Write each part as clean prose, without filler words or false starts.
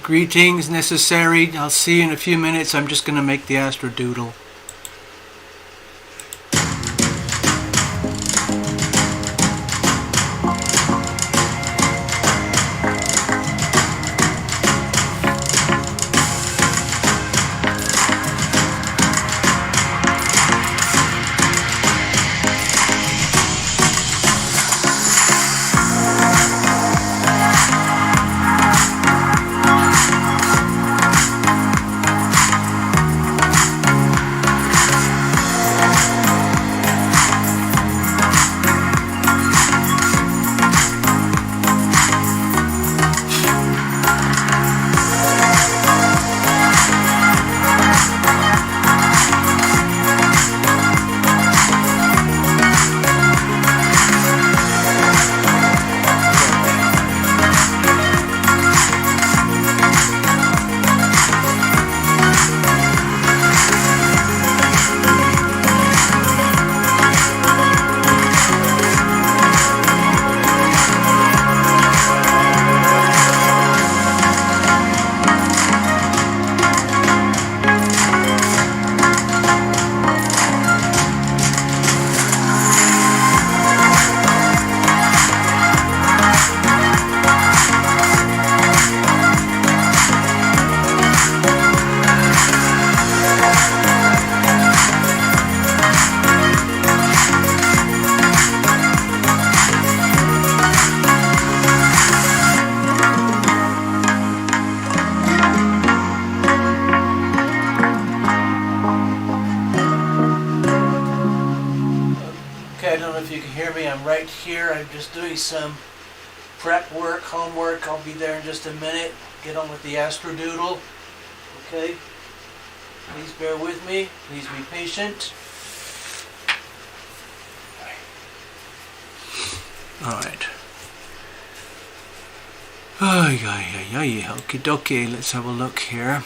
Greetings necessary. I'll see you in a few minutes. I'm just going to make the astro doodle. I don't know if you can hear me. I'm right here. I'm just doing some prep work, homework. I'll be there in just a minute. Get on with the astro doodle. Okay? Please bear with me. Please be patient. Alright. Okie dokie. Let's have a look here.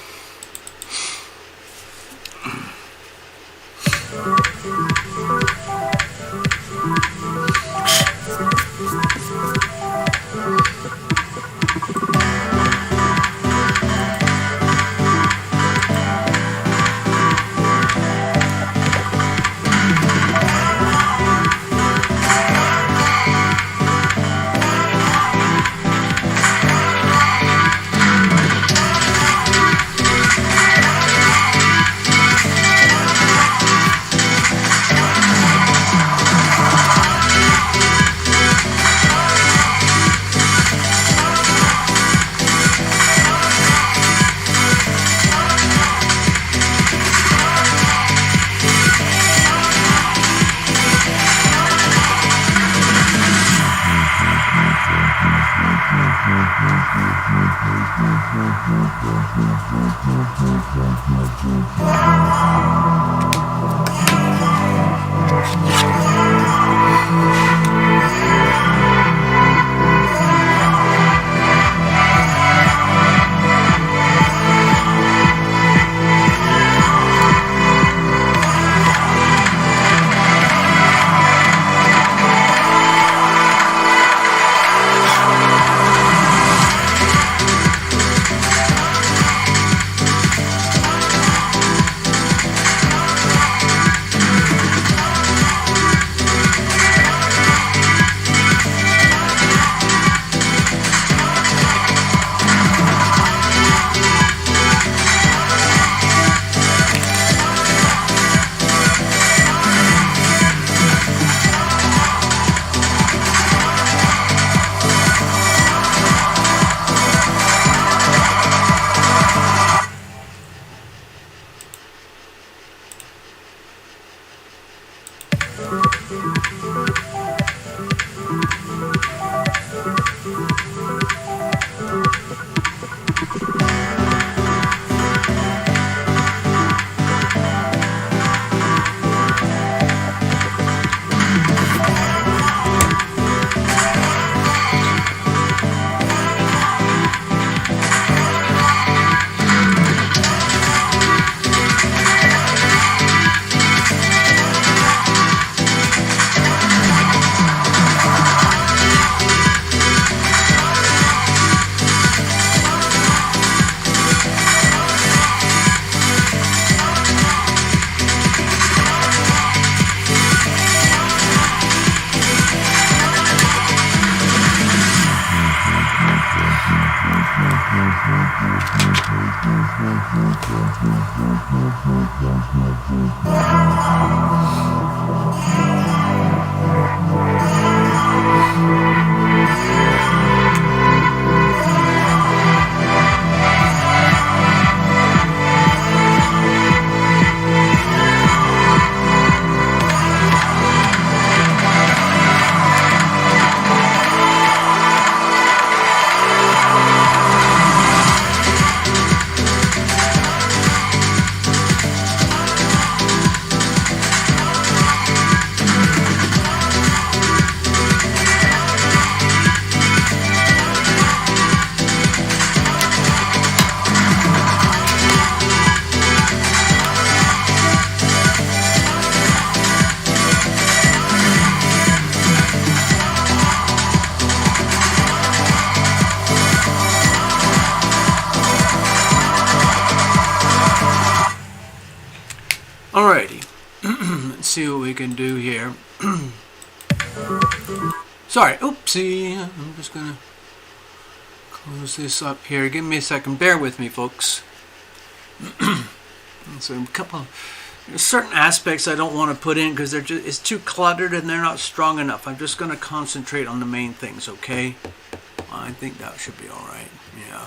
Let's see what we can do here. Sorry, oopsie. I'm just gonna close this up here. Give me a second. Bear with me, folks. So there's certain aspects I don't want to put in because it's too cluttered and they're not strong enough. I'm just going to concentrate on the main things, okay? I think that should be all right. Yeah.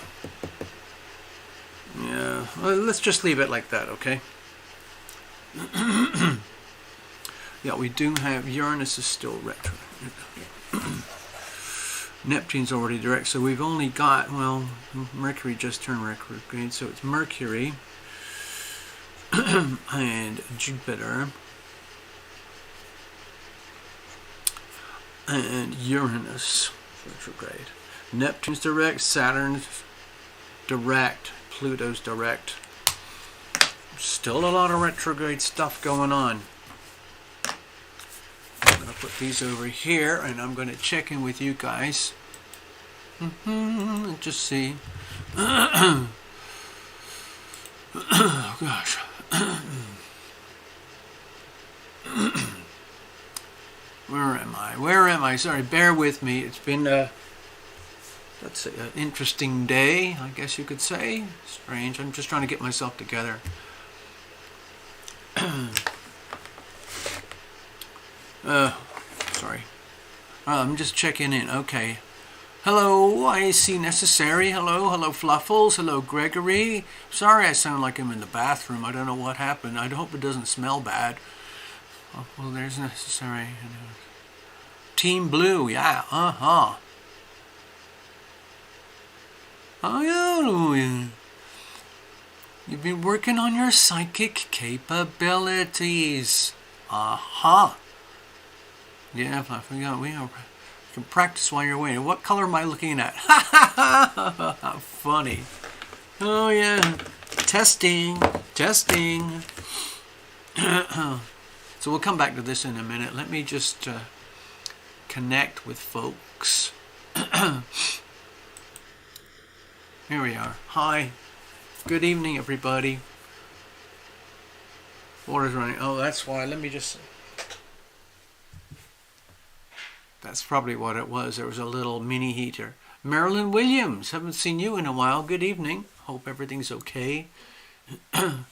Yeah. Well, let's just leave it like that, okay? Yeah, we do have Uranus is still retro. Neptune's already direct, so we've only got, well, Mercury just turned retrograde, so it's Mercury and Jupiter and Uranus retrograde. Neptune's direct, Saturn's direct, Pluto's direct. Still a lot of retrograde stuff going on. I'm going to put these over here and I'm going to check in with you guys. Just see. Oh gosh. Where am I? Where am I? Sorry, bear with me. It's been let's say an interesting day, I guess you could say. Strange. I'm just trying to get myself together. Sorry. I'm just checking in. Okay. Hello, I see Necessary. Hello, hello Fluffles. Hello Gregory. Sorry I sound like I'm in the bathroom. I don't know what happened. I hope it doesn't smell bad. Oh, well, there's Necessary. Team Blue, yeah. Oh yeah. You've been working on your psychic capabilities. Yeah, I forgot. We can practice while you're waiting. What color am I looking at? How funny. Oh yeah. Testing. So we'll come back to this in a minute. Let me just connect with folks. Here we are. Hi. Good evening, everybody. Water's running. Oh, that's why. Let me just... That's probably what it was. There was a little mini heater. Marilyn Williams. Haven't seen you in a while. Good evening. Hope everything's okay. All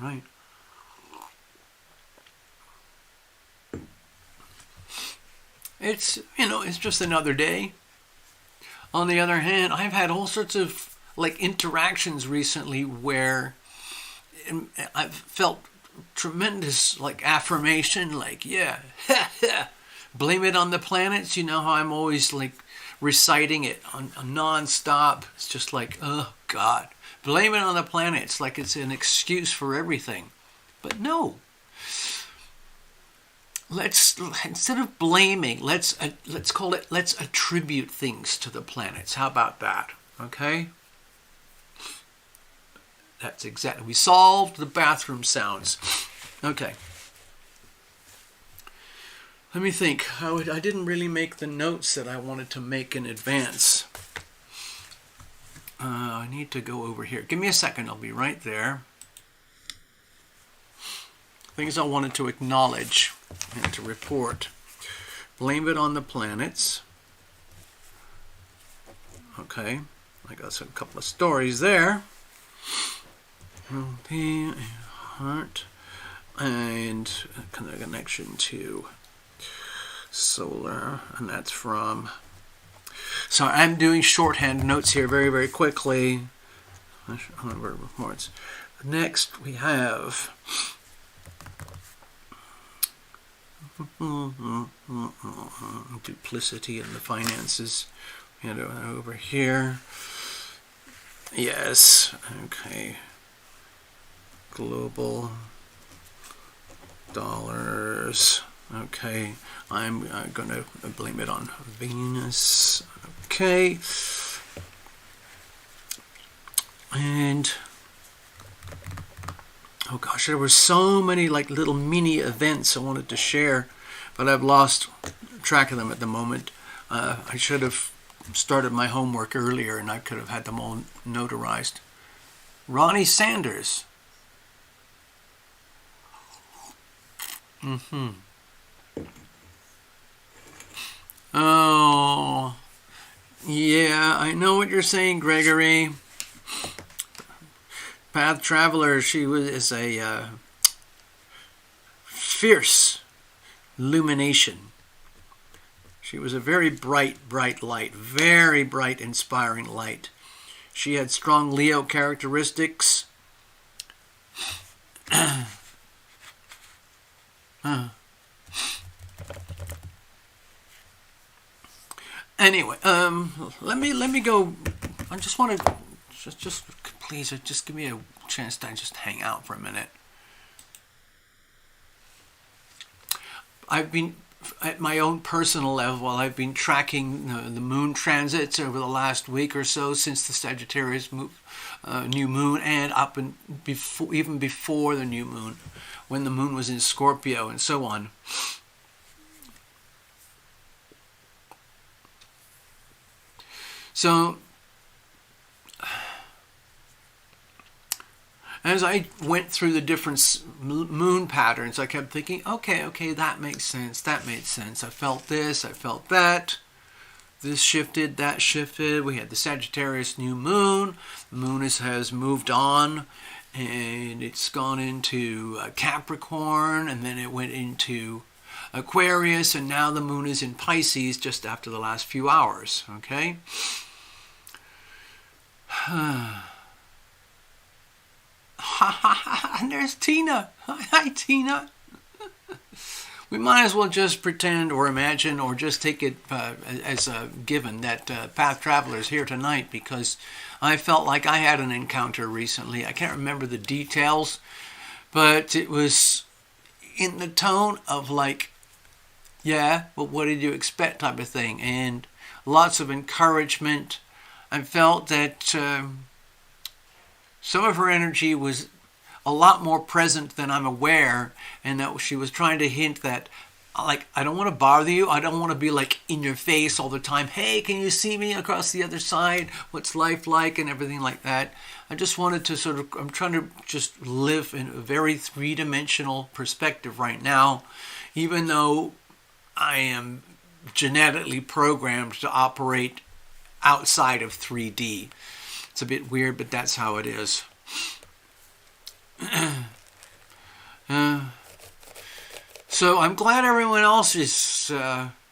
right. It's, it's just another day. On the other hand, I've had all sorts of interactions recently where I've felt tremendous affirmation, yeah, blame it on the planets. You know how I'm always reciting it on non-stop. It's just oh God, blame it on the planets, like it's an excuse for everything. But no. Instead of blaming, let's call it, let's attribute things to the planets. How about that? Okay? That's exactly, we solved the bathroom sounds. Okay. Let me think. I didn't really make the notes that I wanted to make in advance. I need to go over here. Give me a second, I'll be right there. Things I wanted to acknowledge and to report. Blame it on the planets. Okay, I got a couple of stories there. Heart and connection to solar, and that's from... So I'm doing shorthand notes here very, very quickly. Next we have... duplicity in the finances. And over here. Yes. Okay. Global dollars. Okay. I'm going to blame it on Venus. Okay. And oh gosh, there were so many little mini events I wanted to share, but I've lost track of them at the moment. I should have started my homework earlier and I could have had them all notarized. Ronnie Sanders. Oh, yeah, I know what you're saying, Gregory. Path Traveler, she is a fierce lumination. She was a very bright, bright light, very bright, inspiring light. She had strong Leo characteristics. Anyway, let me go. I just want to just please just give me a chance to just hang out for a minute. I've been at my own personal level. I've been tracking the moon transits over the last week or so since the Sagittarius new moon, and up and before, even before the new moon, when the moon was in Scorpio and so on. So, as I went through the different moon patterns, I kept thinking, okay, that makes sense, that made sense. I felt this, I felt that. This shifted, that shifted. We had the Sagittarius new moon. The moon has moved on, and it's gone into Capricorn, and then it went into Aquarius, and now the moon is in Pisces just after the last few hours, okay? And there's Tina. Hi, Tina. We might as well just pretend or imagine or just take it as a given that Path Traveler is here tonight, because I felt like I had an encounter recently. I can't remember the details, but it was in the tone of like, yeah, but what did you expect type of thing, and lots of encouragement. I felt that some of her energy was a lot more present than I'm aware, and that she was trying to hint that, like, I don't want to bother you. I don't want to be like in your face all the time. Hey, can you see me across the other side? What's life like and everything like that. I just wanted to sort of, I'm trying to just live in a very three-dimensional perspective right now, even though I am genetically programmed to operate outside of 3D. It's a bit weird, but that's how it is. So I'm glad everyone else is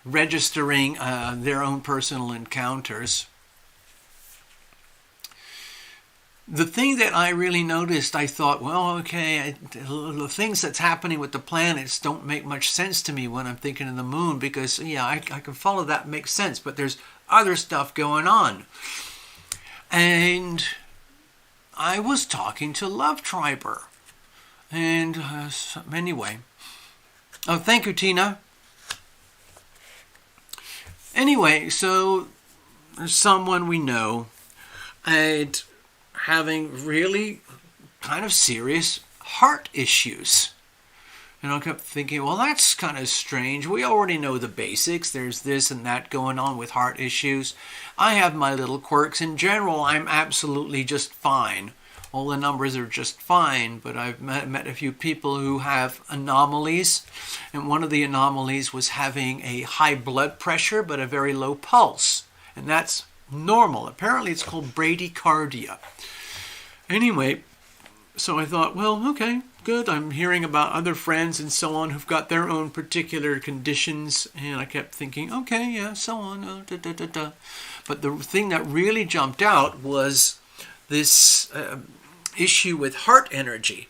registering their own personal encounters. The thing that I really noticed, I thought, well, okay, the things that's happening with the planets don't make much sense to me when I'm thinking of the moon, because, yeah, I can follow that, makes sense, but there's other stuff going on. And I was talking to Love Triber. And anyway. Oh, thank you, Tina. Anyway, so there's someone we know and having really kind of serious heart issues. And I kept thinking, well, that's kind of strange. We already know the basics. There's this and that going on with heart issues. I have my little quirks. In general, I'm absolutely just fine. All the numbers are just fine, but I've met a few people who have anomalies. And one of the anomalies was having a high blood pressure, but a very low pulse. And that's normal. Apparently, it's called bradycardia. Anyway, so I thought, well, okay, good. I'm hearing about other friends and so on who've got their own particular conditions, and I kept thinking, okay, yeah, so on. But the thing that really jumped out was this issue with heart energy.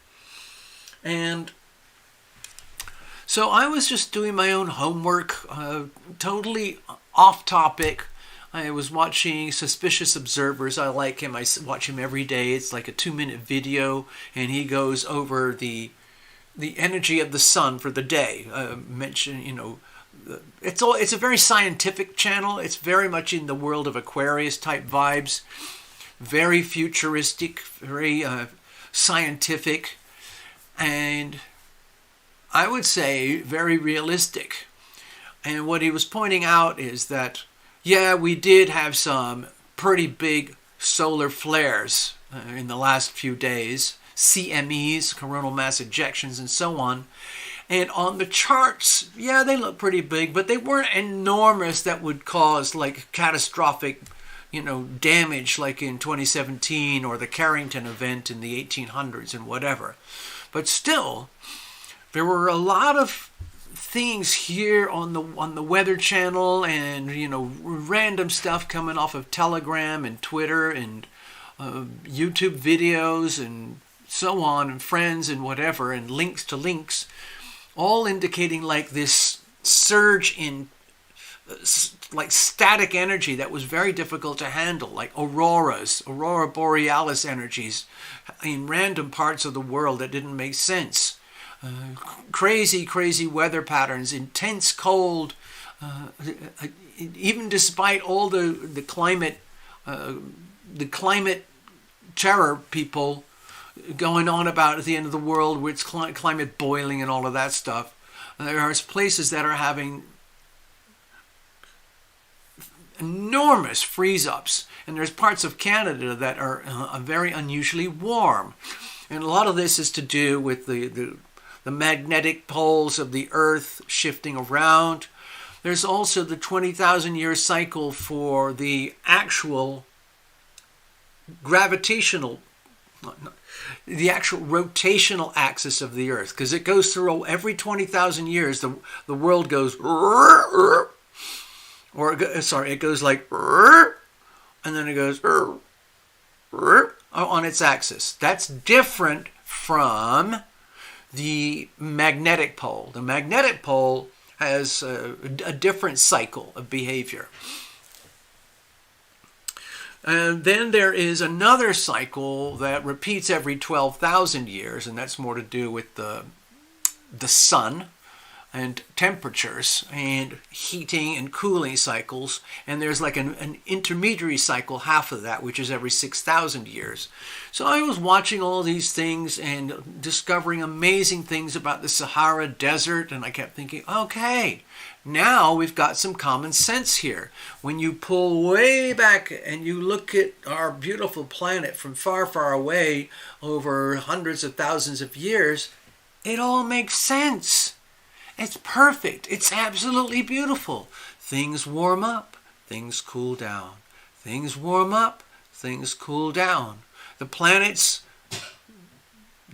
And so I was just doing my own homework, totally off topic. I was watching Suspicious Observers. I like him. I watch him every day. It's like a 2-minute video, and he goes over the energy of the sun for the day. It's a very scientific channel. It's very much in the world of Aquarius type vibes. Very futuristic, very scientific, and I would say very realistic. And what he was pointing out is that, yeah, we did have some pretty big solar flares in the last few days, CMEs, coronal mass ejections, and so on. And on the charts, yeah, they look pretty big, but they weren't enormous that would cause like catastrophic, damage like in 2017 or the Carrington event in the 1800s and whatever. But still, there were a lot of things here on the Weather Channel and, random stuff coming off of Telegram and Twitter and YouTube videos and so on, and friends and whatever, and links to links, all indicating like this surge in like static energy that was very difficult to handle, like aurora borealis energies in random parts of the world that didn't make sense. Crazy weather patterns, intense cold, even despite all the climate terror people going on about at the end of the world with climate boiling and all of that stuff. There are places that are having enormous freeze-ups, and there's parts of Canada that are very unusually warm. And a lot of this is to do with the magnetic poles of the Earth shifting around. There's also the 20,000-year cycle for the actual the actual rotational axis of the Earth, because it goes through every 20,000 years. The world goes, it goes like, and then it goes on its axis. That's different from the magnetic pole. The magnetic pole has a different cycle of behavior. And then there is another cycle that repeats every 12,000 years, and that's more to do with the sun and temperatures and heating and cooling cycles. And there's like an intermediary cycle, half of that, which is every 6,000 years. So I was watching all these things and discovering amazing things about the Sahara Desert, and I kept thinking, okay, now we've got some common sense here. When you pull way back and you look at our beautiful planet from far, far away over hundreds of thousands of years, it all makes sense. It's perfect. It's absolutely beautiful. Things warm up, things cool down. Things warm up, things cool down. The planets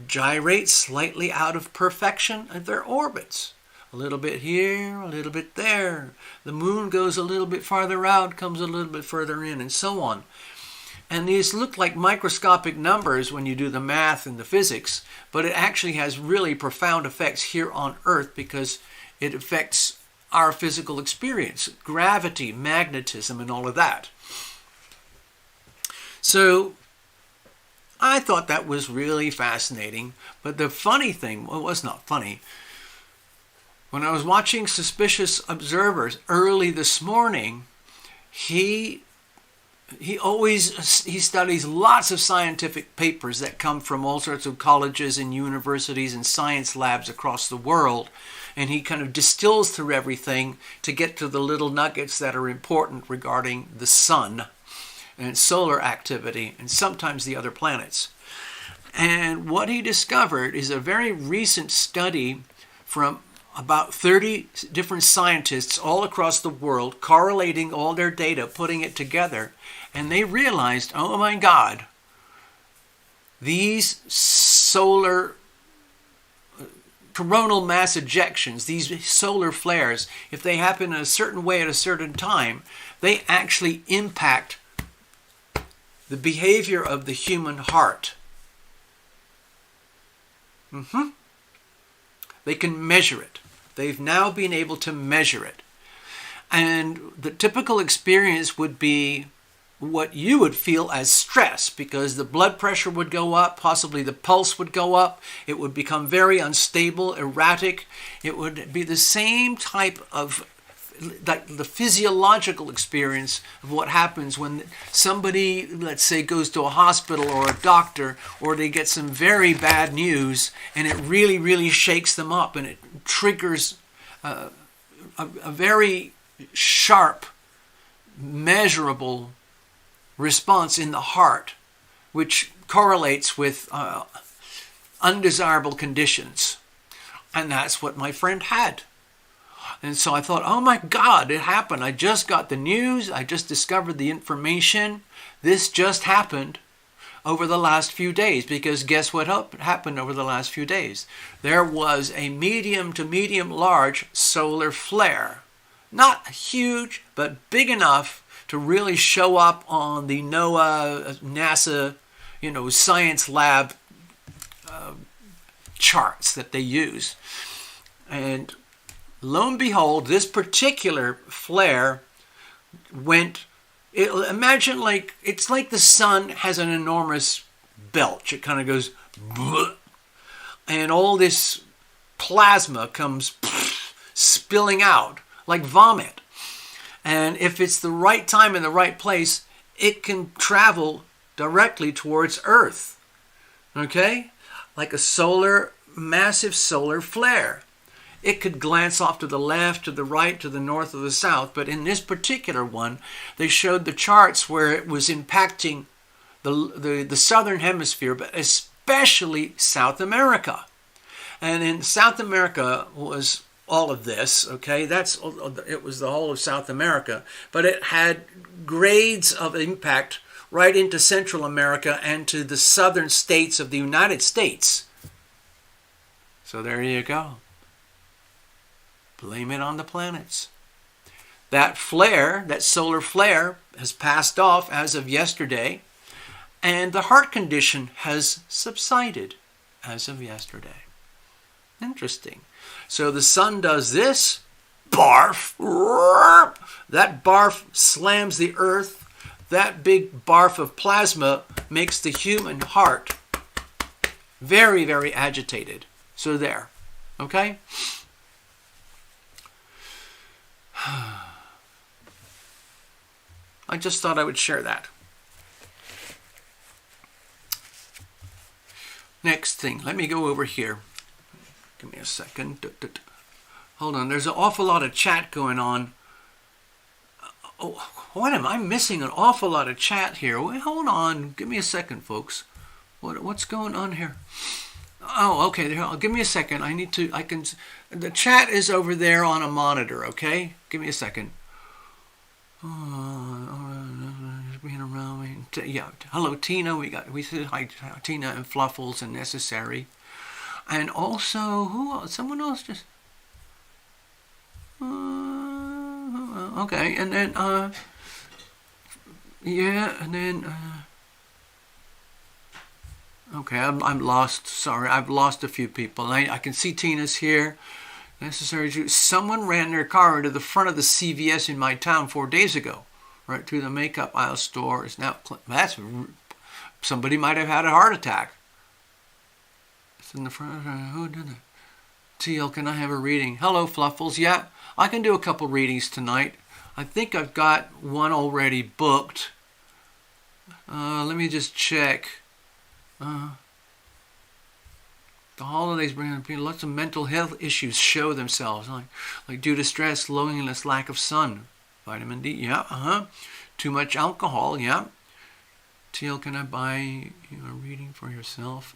gyrate slightly out of perfection in their orbits. A little bit here, a little bit there. The moon goes a little bit farther out, comes a little bit further in, and so on. And these look like microscopic numbers when you do the math and the physics, but it actually has really profound effects here on Earth because it affects our physical experience, gravity, magnetism, and all of that. So I thought that was really fascinating. But the funny thing, well, it was not funny. When I was watching Suspicious Observers early this morning, he studies lots of scientific papers that come from all sorts of colleges and universities and science labs across the world. And he kind of distills through everything to get to the little nuggets that are important regarding the sun and solar activity and sometimes the other planets. And what he discovered is a very recent study from about 30 different scientists all across the world, correlating all their data, putting it together, and they realized, oh my God, these solar coronal mass ejections, these solar flares, if they happen in a certain way at a certain time, they actually impact the behavior of the human heart. They can measure it. They've now been able to measure it. And the typical experience would be what you would feel as stress, because the blood pressure would go up, possibly the pulse would go up, it would become very unstable, erratic. It would be the same type of the physiological experience of what happens when somebody, let's say, goes to a hospital or a doctor, or they get some very bad news and it really, really shakes them up and it triggers a very sharp, measurable response in the heart, which correlates with undesirable conditions. And that's what my friend had. And so I thought, oh my God, it happened. I just got the news. I just discovered the information. This just happened over the last few days, because guess what happened over the last few days? There was a medium to medium large solar flare. Not huge, but big enough to really show up on the NOAA, NASA, science lab charts that they use. And lo and behold, this particular flare went, imagine it's like the sun has an enormous belch. It kind of goes, bleh, and all this plasma comes spilling out like vomit. And if it's the right time in the right place, it can travel directly towards Earth. Okay? Like a massive solar flare. It could glance off to the left, to the right, to the north, or the south. But in this particular one, they showed the charts where it was impacting the southern hemisphere, but especially South America. And in South America was all of this, okay? It was the whole of South America. But it had grades of impact right into Central America and to the southern states of the United States. So there you go. Blame it on the planets. That flare, that solar flare, has passed off as of yesterday, and the heart condition has subsided as of yesterday. Interesting. So the sun does this, barf, that barf slams the earth, that big barf of plasma makes the human heart very, very agitated. So there, okay? I just thought I would share that. Next thing, let me go over here. Give me a second. Hold on, there's an awful lot of chat going on. Oh, what am I missing? An awful lot of chat here. Wait, hold on, give me a second, folks. What's going on here? Oh, okay. Give me a second. The chat is over there on a monitor. Okay, give me a second. Being around me. Yeah. Hello, Tina. We said hi, Tina, and Fluffles and Necessary, and also someone else just. Okay, and then yeah, and then. Okay, I'm lost. Sorry, I've lost a few people. I can see Tina's here. Necessary. Someone ran their car into the front of the CVS in my town 4 days ago, right through the makeup aisle store. Is now somebody might have had a heart attack. It's in the front. Who did it? TL, can I have a reading? Hello, Fluffles. Yeah, I can do a couple readings tonight. I think I've got one already booked. Let me just check. The holidays bring lots of mental health issues show themselves, like due to stress, loneliness, lack of sun, vitamin D, yeah, too much alcohol, yeah. TL, can I buy you a reading for yourself?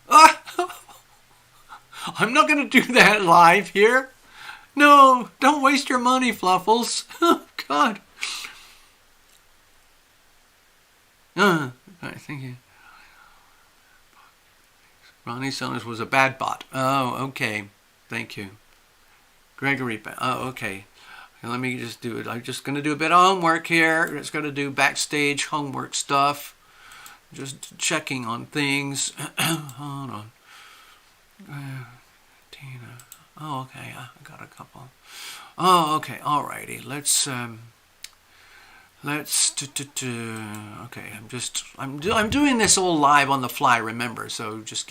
I'm not going to do that live here. No, don't waste your money, Fluffles. God. All right, thank you. Ronnie Sellers was a bad bot. Oh, okay. Thank you. Gregory. Oh, okay. Let me just do it. I'm just going to do a bit of homework here. Just going to do backstage homework stuff. Just checking on things. Hold on. Tina. Oh, okay. I got a couple. Oh, okay. Alrighty. Let's okay, I'm doing this all live on the fly, remember, so just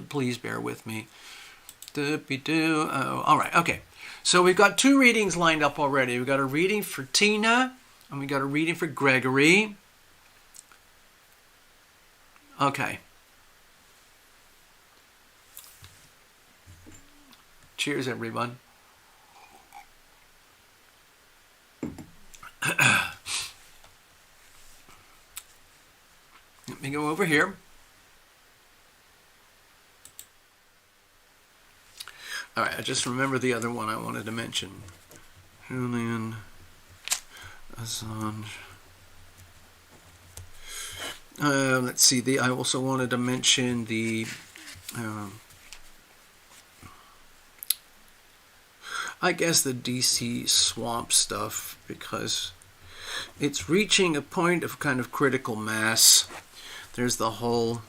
please bear with me. All right, okay. So we've got two readings lined up already. We've got a reading for Tina and we got a reading for Gregory. Okay. Cheers, everyone. Let me go over here. All right, I just remember the other one I wanted to mention. Julian Assange. Let's see. I also wanted to mention the. I guess the DC swamp stuff, because it's reaching a point of kind of critical mass. There's the whole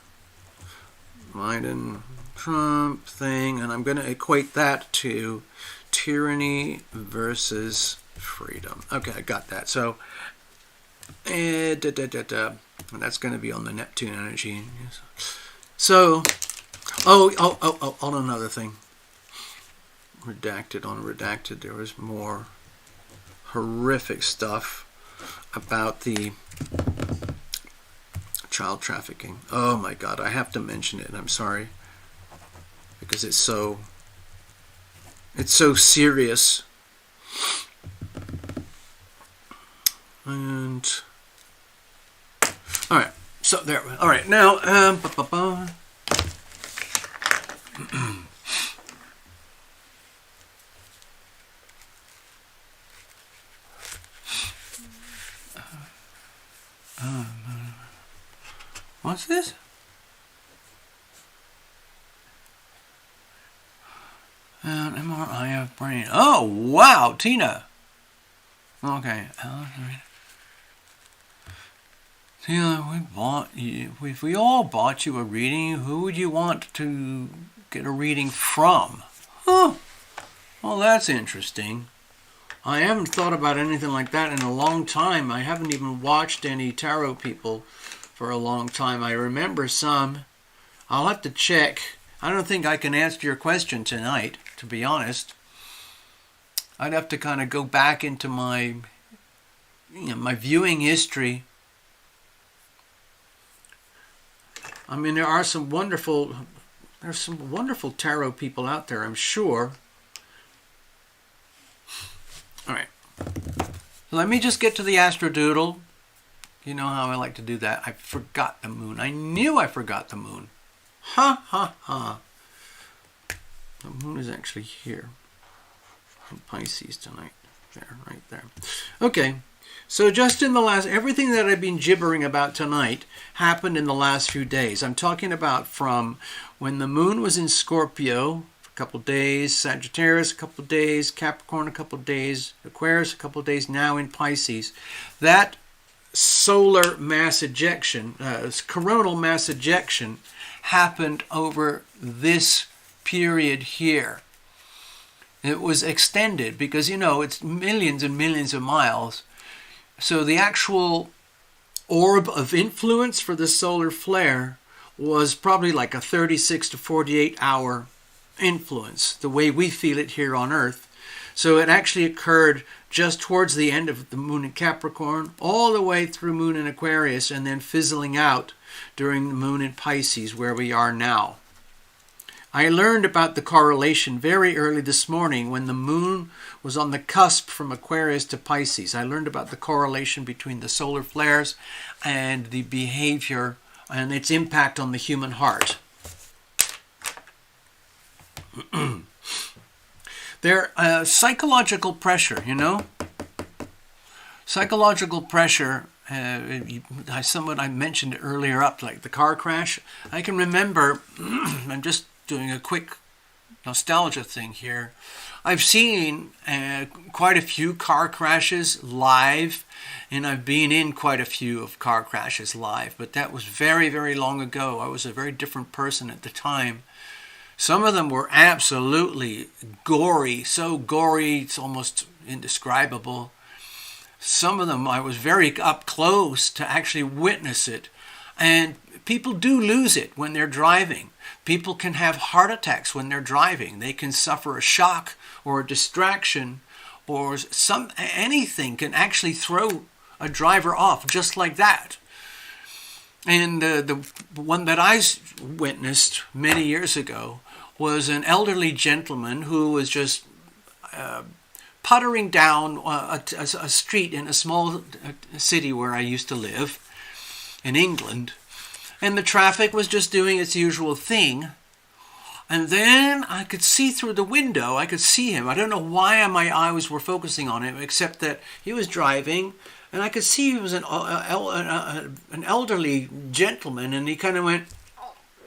Biden Trump thing, and I'm going to equate that to tyranny versus freedom. Okay, I got that. So, and that's going to be on the Neptune energy. So, on another thing. Redacted on redacted, there was more horrific stuff about the child trafficking. Oh my God, I have to mention it, and I'm sorry, because it's so serious. And all right, so there. All right, now what's this? An MRI of brain. Oh, wow, Tina. Okay. Tina, if we all bought you a reading, who would you want to get a reading from? Huh. Well, that's interesting. I haven't thought about anything like that in a long time. I haven't even watched any tarot people for a long time. I remember some. I'll have to check. I don't think I can answer your question tonight, to be honest. I'd have to kind of go back into my viewing history. I mean, there's some wonderful tarot people out there, I'm sure. All right. Let me just get to the Astrodoodle. You know how I like to do that. I forgot the moon. I knew I forgot the moon. Ha ha ha. The moon is actually here. In Pisces tonight. There, right there. Okay. So just in the everything that I've been gibbering about tonight happened in the last few days. I'm talking about from when the moon was in Scorpio for a couple days, Sagittarius a couple days, Capricorn a couple days, Aquarius a couple days, now in Pisces. That solar mass ejection, coronal mass ejection, happened over this period here. It was extended because, it's millions and millions of miles. So the actual orb of influence for the solar flare was probably like a 36 to 48 hour influence, the way we feel it here on Earth. So it actually occurred just towards the end of the moon in Capricorn, all the way through moon in Aquarius, and then fizzling out during the moon in Pisces, where we are now. I learned about the correlation very early this morning when the moon was on the cusp from Aquarius to Pisces. I learned about the correlation between the solar flares and the behavior and its impact on the human heart. There, psychological pressure, Psychological pressure, someone I mentioned earlier up, like the car crash. I can remember, I'm just doing a quick nostalgia thing here. I've seen quite a few car crashes live, and I've been in quite a few of car crashes live, but that was very, very long ago. I was a very different person at the time. Some of them were absolutely gory, so gory it's almost indescribable. Some of them I was very up close to actually witness it. And people do lose it when they're driving. People can have heart attacks when they're driving. They can suffer a shock or a distraction, or anything can actually throw a driver off just like that. And the one that I witnessed many years ago was an elderly gentleman who was just puttering down a street in a small city where I used to live in England. And the traffic was just doing its usual thing. And then I could see through the window. I could see him. I don't know why my eyes were focusing on him, except that he was driving, and I could see he was an elderly gentleman, and he kind of went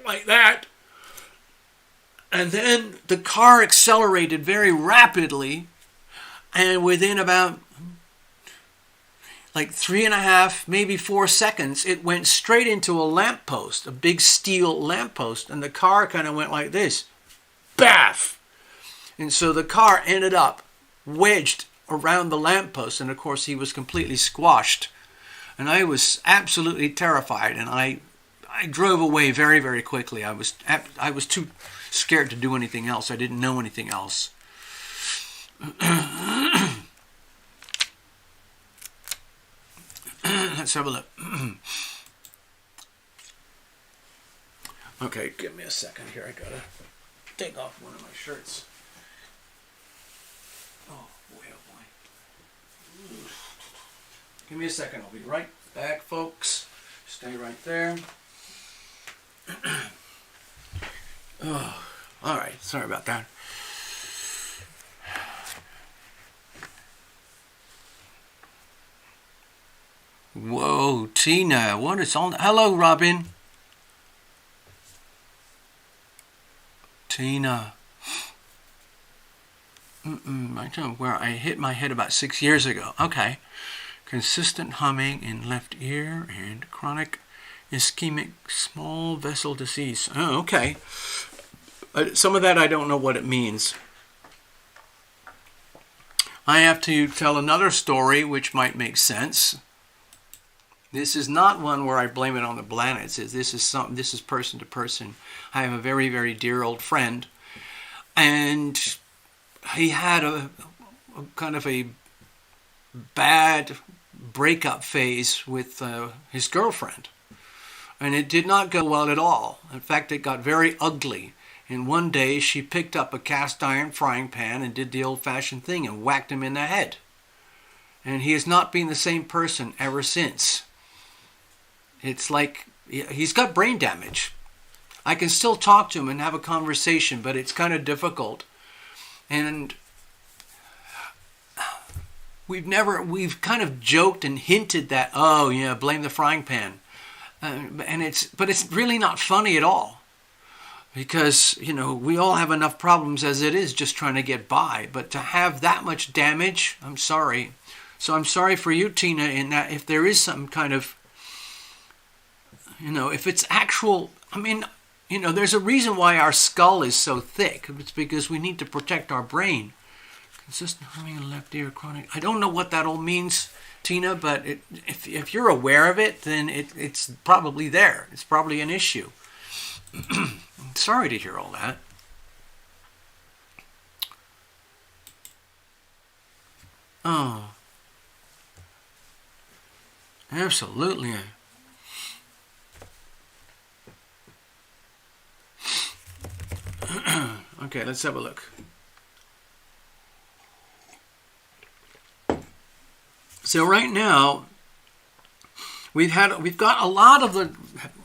like that. And then the car accelerated very rapidly, and within about like 3.5, maybe 4 seconds, it went straight into a lamppost, a big steel lamppost, and the car kind of went like this. Baff! And so the car ended up wedged around the lamppost, and of course he was completely squashed. And I was absolutely terrified, and I drove away very, very quickly. I was too scared to do anything else. I didn't know anything else. Let's have a look. Okay, give me a second here. I gotta take off one of my shirts. Oh boy, oh boy. Give me a second. I'll be right back, folks. Stay right there. Oh, all right. Sorry about that. Whoa, Tina, what is on? Hello, Robin. Tina. I don't know where I hit my head about 6 years ago. Okay. Consistent humming in left ear and chronic ischemic small vessel disease. Oh, okay. Some of that I don't know what it means. I have to tell another story which might make sense. This is not one where I blame it on the planets. This is person to person. I have a very, very dear old friend, and he had a kind of a bad breakup phase with his girlfriend, and it did not go well at all. In fact, it got very ugly. And one day she picked up a cast iron frying pan and did the old-fashioned thing and whacked him in the head. And he has not been the same person ever since. It's like he's got brain damage. I can still talk to him and have a conversation, but it's kind of difficult. And we've kind of joked and hinted that, oh yeah, blame the frying pan. But it's really not funny at all. Because, we all have enough problems as it is just trying to get by. But to have that much damage, I'm sorry. So I'm sorry for you, Tina, in that if there is some kind of, if it's actual, there's a reason why our skull is so thick. It's because we need to protect our brain. Consistent humming in left ear, chronic. I don't know what that all means, Tina, but if you're aware of it, then it's probably there. It's probably an issue. Sorry to hear all that. Oh. Absolutely. Okay, let's have a look. So right now, we've got a lot of the,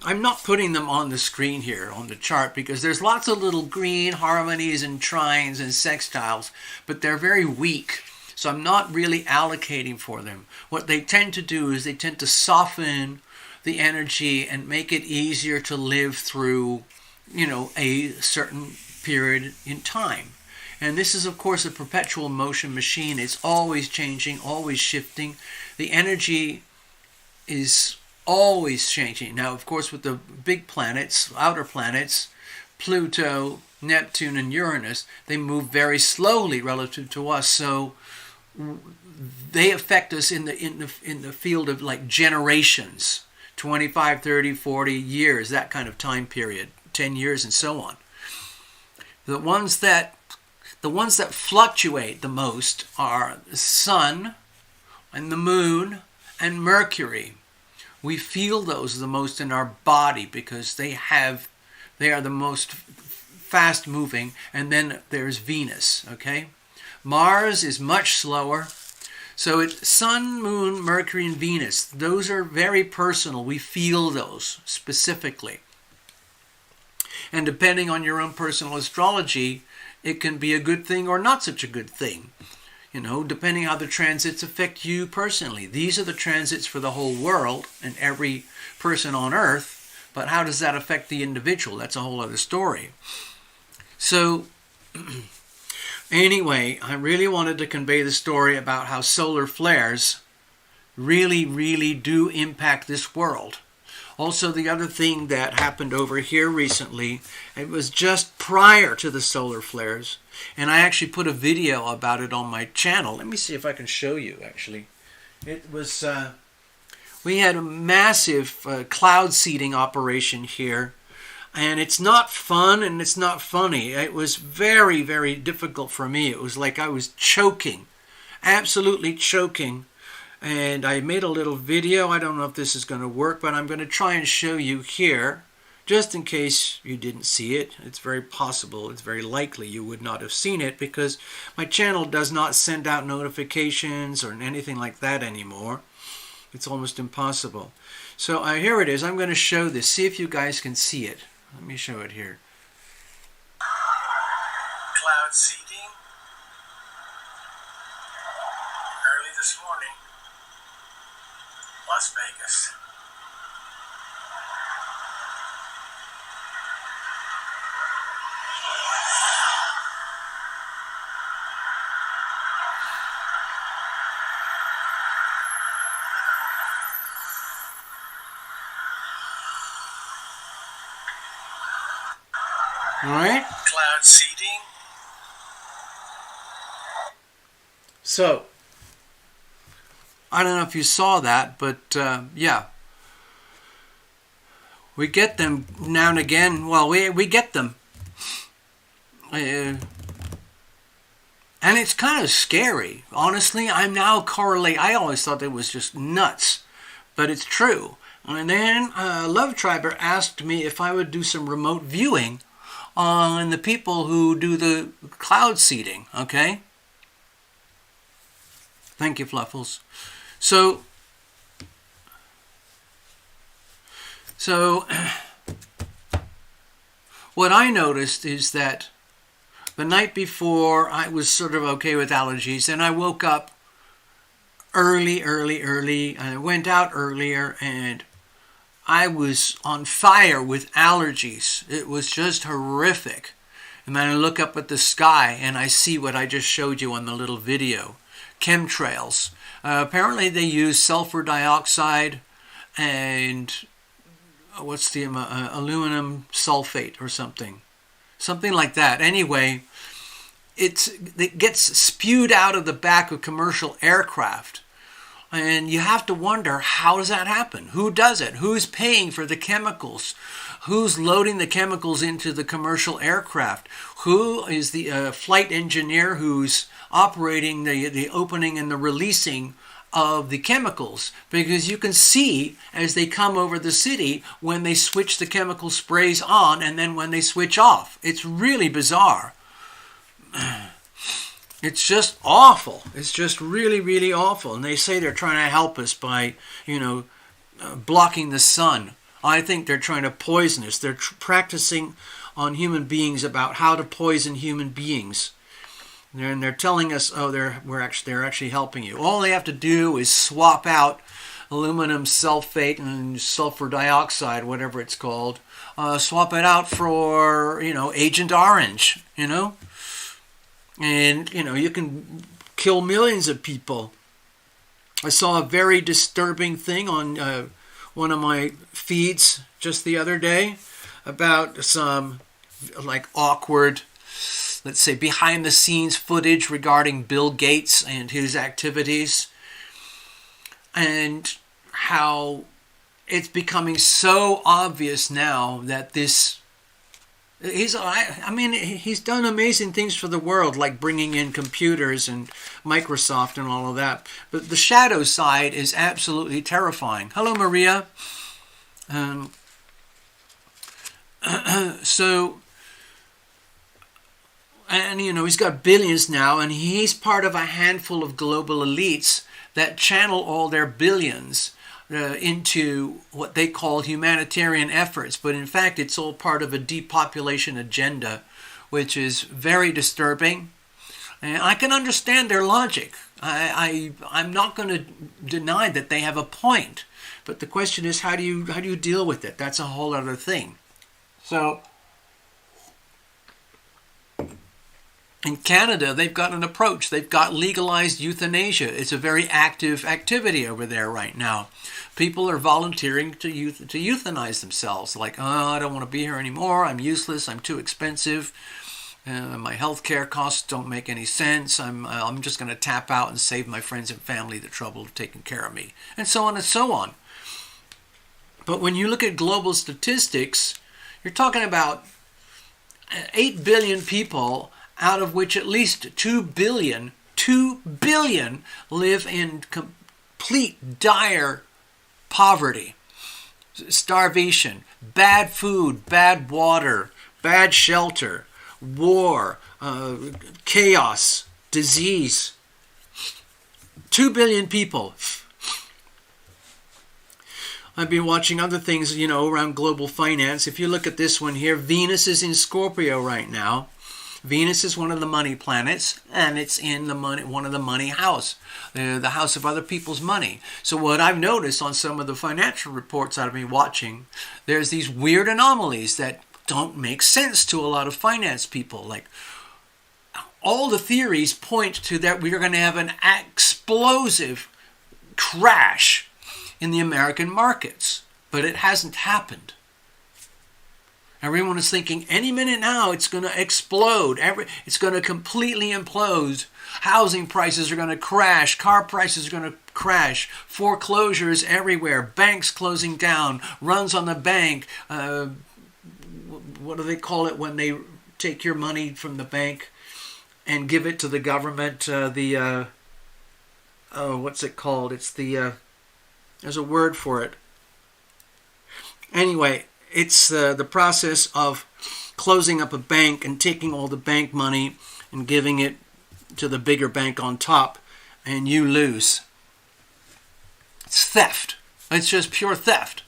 I'm not putting them on the screen here on the chart because there's lots of little green harmonies and trines and sextiles, but they're very weak. So I'm not really allocating for them. What they tend to do is they tend to soften the energy and make it easier to live through, a certain period in time. And this is, of course, a perpetual motion machine. It's always changing, always shifting. The energy is always changing. Now, of course, with the big planets, outer planets, Pluto, Neptune, and Uranus, they move very slowly relative to us. So they affect us in the field of like generations, 25, 30, 40 years, that kind of time period, 10 years and so on. The ones that fluctuate the most are the sun and the moon and Mercury. We feel those the most in our body because they are the most fast moving. And then there's Venus, okay? Mars is much slower. So it's Sun, Moon, Mercury, and Venus. Those are very personal. We feel those specifically. And depending on your own personal astrology, it can be a good thing or not such a good thing. You know, depending how the transits affect you personally. These are the transits for the whole world and every person on Earth, but how does that affect the individual? That's a whole other story. So, anyway, I really wanted to convey the story about how solar flares really, really do impact this world. Also, the other thing that happened over here recently, it was just prior to the solar flares, and I actually put a video about it on my channel. Let me see if I can show you, actually. It was, we had a massive cloud seeding operation here, and it's not fun and it's not funny. It was very, very difficult for me. It was like I was choking, absolutely choking. And I made a little video. I don't know if this is going to work, but I'm going to try and show you here, just in case you didn't see it. It's very possible, it's very likely you would not have seen it, because my channel does not send out notifications or anything like that anymore. It's almost impossible. So here it is. I'm going to show this. See if you guys can see it. Let me show it here. Cloud seeding early this morning. Las Vegas. All right. Cloud seeding. So, I don't know if you saw that, but yeah. We get them now and again. Well, we get them. And it's kind of scary. Honestly, I'm now correlate. I always thought it was just nuts, but it's true. And then Love Triber asked me if I would do some remote viewing on the people who do the cloud seeding, okay? Thank you, Fluffles. So what I noticed is that the night before I was sort of okay with allergies, and I woke up early, and I went out earlier, and I was on fire with allergies. It was just horrific. And then I look up at the sky and I see what I just showed you on the little video. Chemtrails. Apparently they use sulfur dioxide and what's the aluminum sulfate or something. Something like that. Anyway, it gets spewed out of the back of commercial aircraft. And you have to wonder, how does that happen? Who does it? Who's paying for the chemicals? Who's loading the chemicals into the commercial aircraft? Who is the flight engineer who's operating the opening and the releasing of the chemicals? Because you can see as they come over the city when they switch the chemical sprays on and then when they switch off. It's really bizarre. It's just awful. It's just really, really awful. And they say they're trying to help us by, blocking the sun. I think they're trying to poison us. They're practicing on human beings about how to poison human beings. And they're telling us, they're actually helping you. All they have to do is swap out aluminum sulfate and sulfur dioxide, whatever it's called. Swap it out for, Agent Orange, And, you can kill millions of people. I saw a very disturbing thing on one of my feeds just the other day about some, awkward, let's say, behind-the-scenes footage regarding Bill Gates and his activities. And how it's becoming so obvious now that this... He's done amazing things for the world, like bringing in computers and Microsoft and all of that. But the shadow side is absolutely terrifying. Hello, Maria. He's got billions now, and he's part of a handful of global elites that channel all their billions into what they call humanitarian efforts, but in fact it's all part of a depopulation agenda, which is very disturbing. And I can understand their logic. I'm not going to deny that they have a point, but the question is, how do you deal with it? That's a whole other thing. So in Canada, they've got an approach. They've got legalized euthanasia. It's a very active activity over there right now. People are volunteering to euthanize themselves. Like, oh, I don't want to be here anymore. I'm useless. I'm too expensive. My health care costs don't make any sense. I'm just going to tap out and save my friends and family the trouble of taking care of me. And so on and so on. But when you look at global statistics, you're talking about 8 billion people, out of which at least 2 billion live in complete dire poverty, starvation, bad food, bad water, bad shelter, war, chaos, disease. 2 billion people. I've been watching other things, around global finance. If you look at this one here, Venus is in Scorpio right now. Venus is one of the money planets, and it's in one of the money house, the house of other people's money. So what I've noticed on some of the financial reports I've been watching, there's these weird anomalies that don't make sense to a lot of finance people. Like, all the theories point to that we are going to have an explosive crash in the American markets, but it hasn't happened. Everyone is thinking any minute now it's going to explode. It's going to completely implode. Housing prices are going to crash. Car prices are going to crash. Foreclosures everywhere. Banks closing down. Runs on the bank. What do they call it when they take your money from the bank and give it to the government? What's it called? It's there's a word for it. Anyway, it's the process of closing up a bank and taking all the bank money and giving it to the bigger bank on top, and you lose. It's theft. It's just pure theft.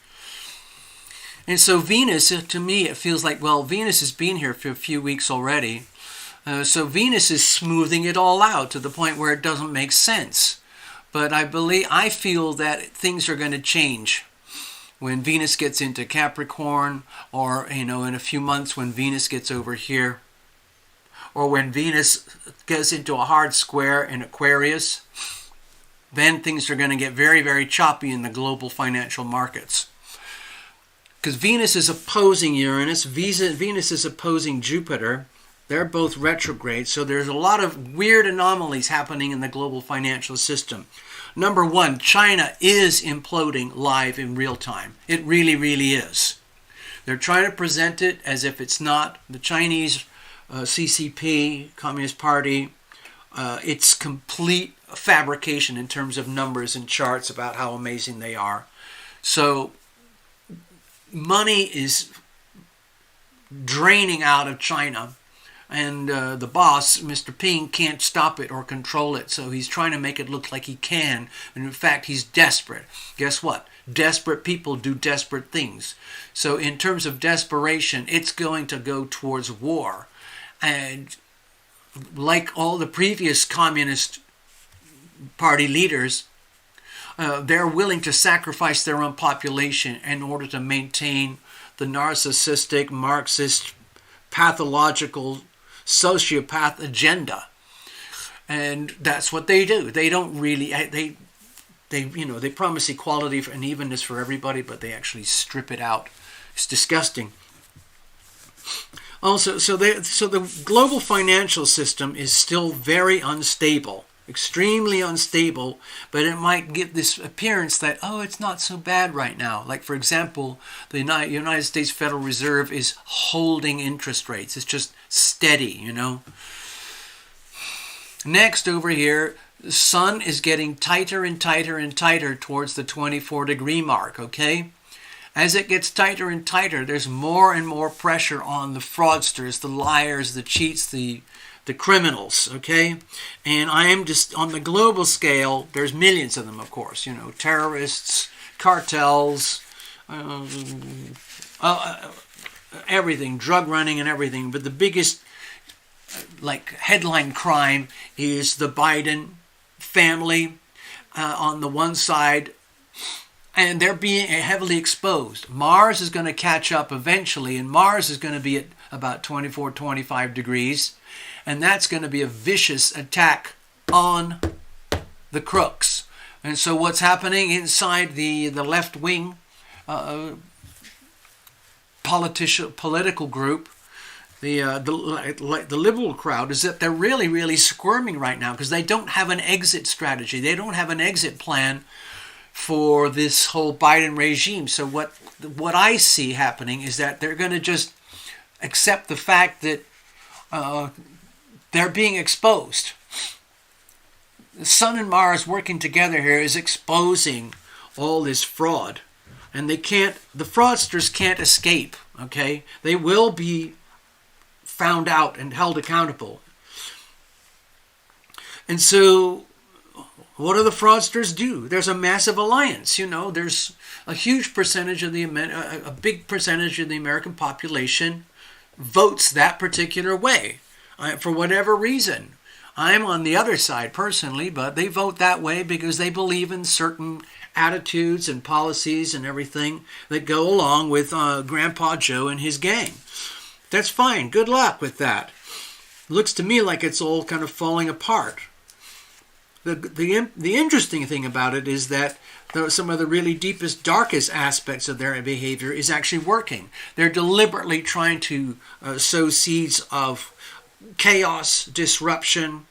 And so Venus, to me, it feels like, well, Venus has been here for a few weeks already. So Venus is smoothing it all out to the point where it doesn't make sense. But I feel that things are going to change when Venus gets into Capricorn, or in a few months when Venus gets over here, or when Venus gets into a hard square in Aquarius. Then things are going to get very, very choppy in the global financial markets. Because Venus is opposing Uranus, Venus is opposing Jupiter. They're both retrograde, so there's a lot of weird anomalies happening in the global financial system. Number one, China is imploding live in real time. It really, really is. They're trying to present it as if it's not. The Chinese CCP, Communist Party, it's complete fabrication in terms of numbers and charts about how amazing they are. So money is draining out of China. And the boss, Mr. Ping, can't stop it or control it. So he's trying to make it look like he can. And in fact, he's desperate. Guess what? Desperate people do desperate things. So in terms of desperation, it's going to go towards war. And like all the previous Communist Party leaders, they're willing to sacrifice their own population in order to maintain the narcissistic, Marxist, pathological, sociopath agenda. And that's what they do. They don't really, they promise equality and evenness for everybody, but they actually strip it out. It's disgusting. Also, so the global financial system is still very unstable, extremely unstable, but it might give this appearance that, oh, it's not so bad right now. Like, for example, the United States Federal Reserve is holding interest rates. It's just steady, Next, over here, the sun is getting tighter and tighter and tighter towards the 24-degree mark, okay? As it gets tighter and tighter, there's more and more pressure on the fraudsters, the liars, the cheats, the criminals, okay? And I am just, on the global scale, there's millions of them, of course, terrorists, cartels, everything, drug running and everything. But the biggest headline crime is the Biden family on the one side, and they're being heavily exposed. Mars is going to catch up eventually, and Mars is going to be at about 24, 25 degrees, and that's going to be a vicious attack on the crooks. And so what's happening inside the left-wing political group, the liberal crowd, is that they're really, really squirming right now because they don't have an exit strategy. They don't have an exit plan for this whole Biden regime. So what I see happening is that they're going to just accept the fact that they're being exposed. The Sun and Mars working together here is exposing all this fraud. And the fraudsters can't escape, okay? They will be found out and held accountable. And so what do the fraudsters do? There's a massive alliance, there's a huge percentage of a big percentage of the American population votes that particular way for whatever reason. I'm on the other side personally, but they vote that way because they believe in certain attitudes and policies and everything that go along with Grandpa Joe and his gang. That's fine. Good luck with that. Looks to me like it's all kind of falling apart. The interesting thing about it is that some of the really deepest, darkest aspects of their behavior is actually working. They're deliberately trying to sow seeds of chaos, disruption,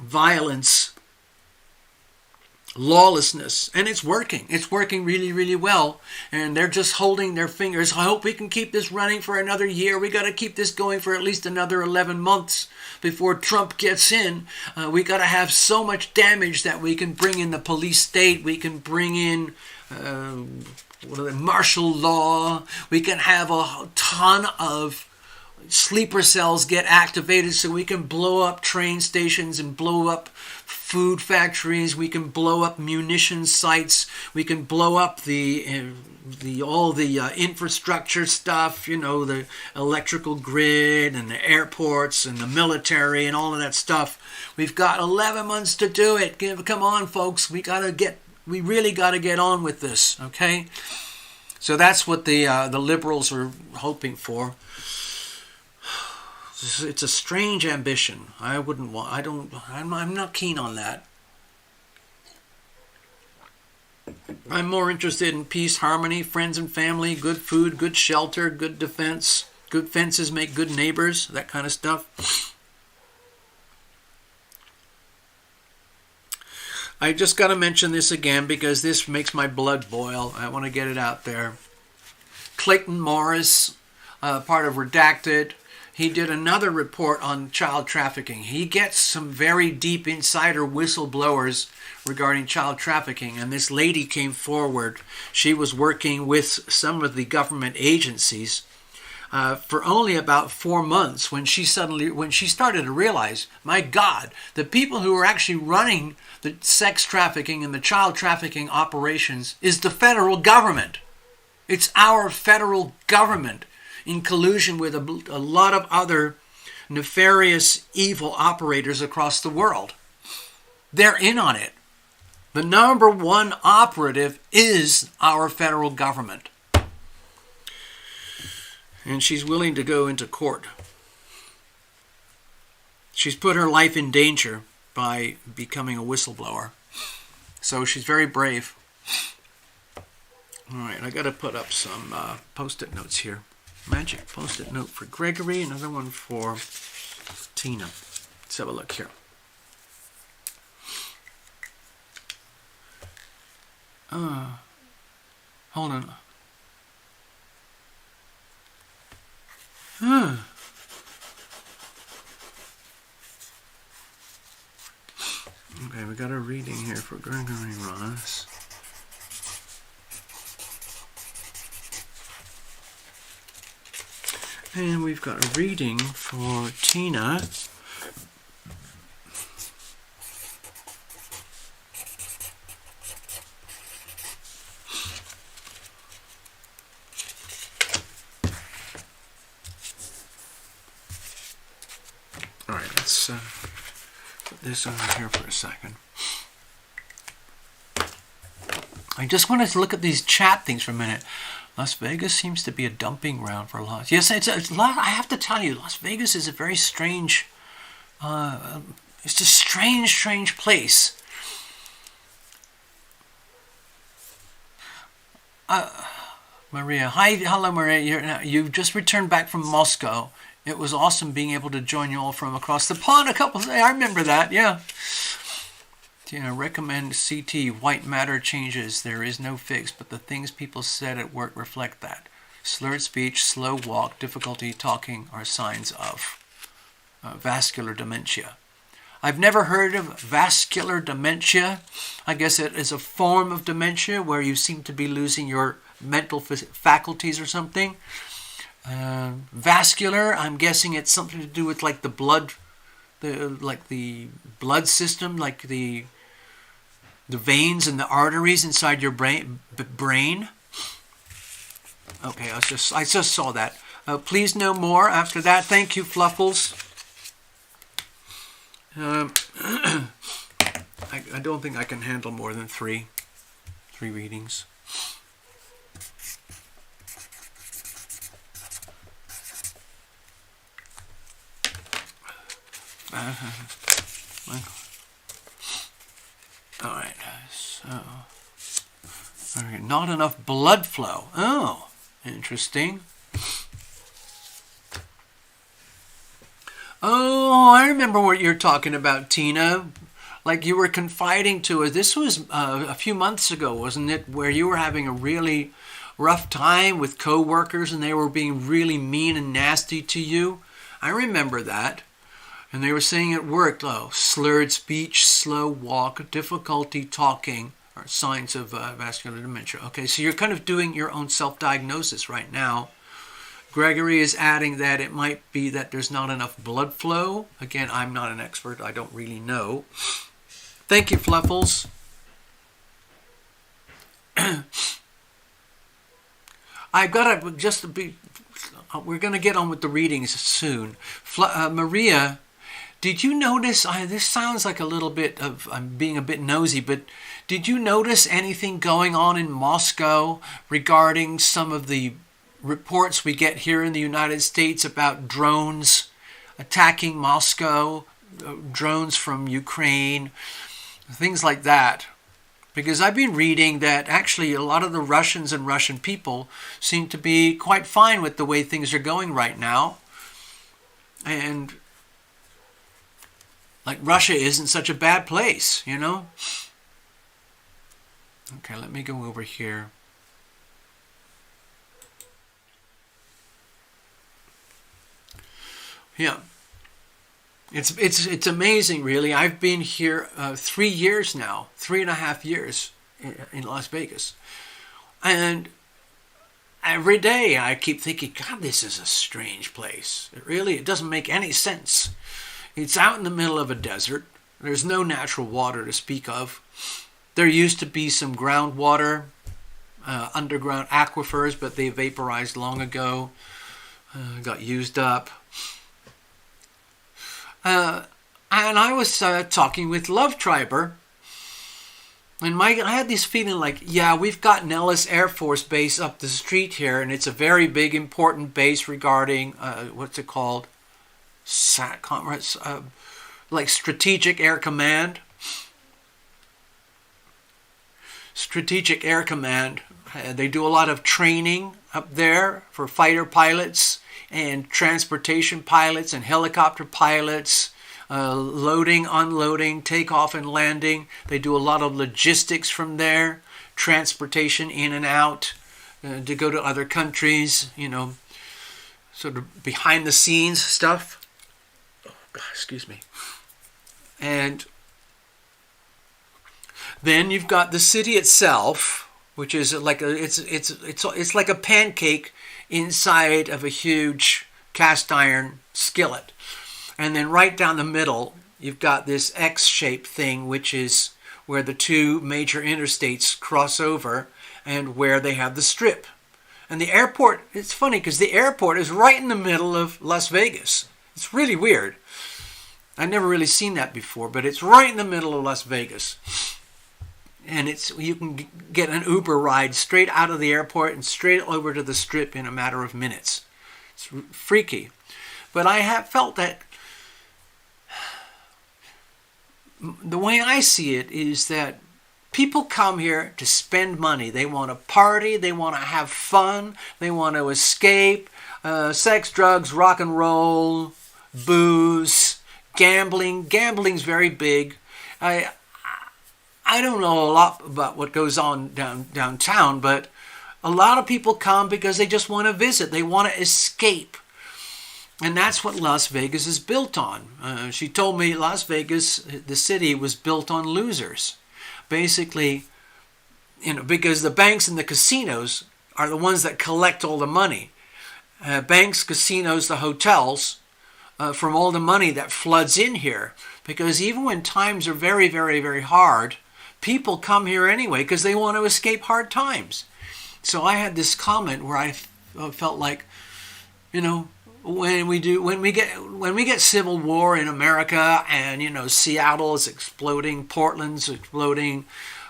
violence, lawlessness, and it's working. It's working really, really well, and they're just holding their fingers. I hope we can keep this running for another year. We got to keep this going for at least another 11 months before Trump gets in. We got to have so much damage that we can bring in the police state. We can bring in martial law. We can have a ton of sleeper cells get activated so we can blow up train stations and blow up food factories. We can blow up munition sites. We can blow up all the infrastructure stuff, the electrical grid and the airports and the military and all of that stuff. We've got 11 months to do it. Come on, folks. We really got to get on with this, okay? So that's what the liberals are hoping for. It's a strange ambition. I'm not keen on that. I'm more interested in peace, harmony, friends and family, good food, good shelter, good defense, good fences make good neighbors, that kind of stuff. I just got to mention this again because this makes my blood boil. I want to get it out there. Clayton Morris, part of Redacted, he did another report on child trafficking. He gets some very deep insider whistleblowers regarding child trafficking. And this lady came forward. She was working with some of the government agencies for only about 4 months when she started to realize, my God, the people who are actually running the sex trafficking and the child trafficking operations is the federal government. It's our federal government, in collusion with a lot of other nefarious, evil operators across the world. They're in on it. The number one operative is our federal government. And she's willing to go into court. She's put her life in danger by becoming a whistleblower. So she's very brave. All right, I got to put up some post-it notes here. Magic post-it note for Gregory, another one for Tina. Let's have a look here. Hold on. Okay, we got a reading here for Gregory Ross. And we've got a reading for Tina. let's put this over here for a second. I just wanted to look at these chat things for a minute. Las Vegas seems to be a dumping ground for a lot. Yes, it's a lot. I have to tell you, Las Vegas is a very strange. It's a strange place. Maria, hi, hello, Maria. You've just returned back from Moscow. It was awesome being able to join you all from across the pond a couple of days. I remember that. Yeah. Recommend CT, white matter changes. There is no fix, but the things people said at work reflect that. Slurred speech, slow walk, difficulty talking are signs of vascular dementia. I've never heard of vascular dementia. I guess it is a form of dementia where you seem to be losing your mental faculties or something. Vascular, I'm guessing it's something to do with like the blood system, like the veins and the arteries inside your brain. Okay, I just saw that. Please know more after that. Thank you, Fluffles. I don't think I can handle more than three readings. All right, so not enough blood flow. Oh, interesting. Oh, I remember what you're talking about, Tina. Like you were confiding to us. This was a few months ago, wasn't it? Where you were having a really rough time with co-workers and they were being really mean and nasty to you. I remember that. And they were saying it worked. Oh, slurred speech, slow walk, difficulty talking are signs of vascular dementia. Okay, so you're kind of doing your own self-diagnosis right now. Gregory is adding that it might be that there's not enough blood flow. Again, I'm not an expert. I don't really know. Thank you, Fluffles. I've got to just be... We're going to get on with the readings soon. Maria... Did you notice, this sounds like a little bit of, I'm being a bit nosy, but did you notice anything going on in Moscow regarding some of the reports we get here in the United States about drones attacking Moscow, drones from Ukraine, things like that? Because I've been reading that actually a lot of the Russians and Russian people seem to be quite fine with the way things are going right now. And like Russia isn't such a bad place, you know? Okay, let me go over here. Yeah. It's amazing, really. I've been here 3 years now, 3.5 years in Las Vegas. And every day I keep thinking, God, this is a strange place. It doesn't make any sense. It's out in the middle of a desert. There's no natural water to speak of. There used to be some groundwater, underground aquifers, but they vaporized long ago, got used up. And I was talking with Love Triber, and I had this feeling like, yeah, we've got Nellis Air Force Base up the street here, and it's a very big, important base regarding, what's it called? SATCOM, like Strategic Air Command. Strategic Air Command. They do a lot of training up there for fighter pilots and transportation pilots and helicopter pilots, loading, unloading, takeoff and landing. They do a lot of logistics from there, transportation in and out to go to other countries, you know, sort of behind the scenes stuff. Excuse me. And then you've got the city itself, which is like it's like a pancake inside of a huge cast iron skillet. And then right down the middle, you've got this X-shaped thing, which is where the two major interstates cross over and where they have the strip. And the airport, it's funny because the airport is right in the middle of Las Vegas. It's really weird. I've never really seen that before, but it's right in the middle of Las Vegas. And you can get an Uber ride straight out of the airport and straight over to the Strip in a matter of minutes. It's freaky. But I have felt that the way I see it is that people come here to spend money. They want to party. They want to have fun. They want to escape. Sex, drugs, rock and roll, booze, gambling. Gambling's very big. I don't know a lot about what goes on downtown, but a lot of people come because they just want to visit. They want to escape. And that's what Las Vegas is built on. She told me Las Vegas, the city, was built on losers. Basically, because the banks and the casinos are the ones that collect all the money. Banks, casinos, the hotels, from all the money that floods in here. Because even when times are very, very, very hard, people come here anyway because they want to escape hard times. So I had this comment where I felt like, when we get civil war in America, and Seattle is exploding, Portland's exploding,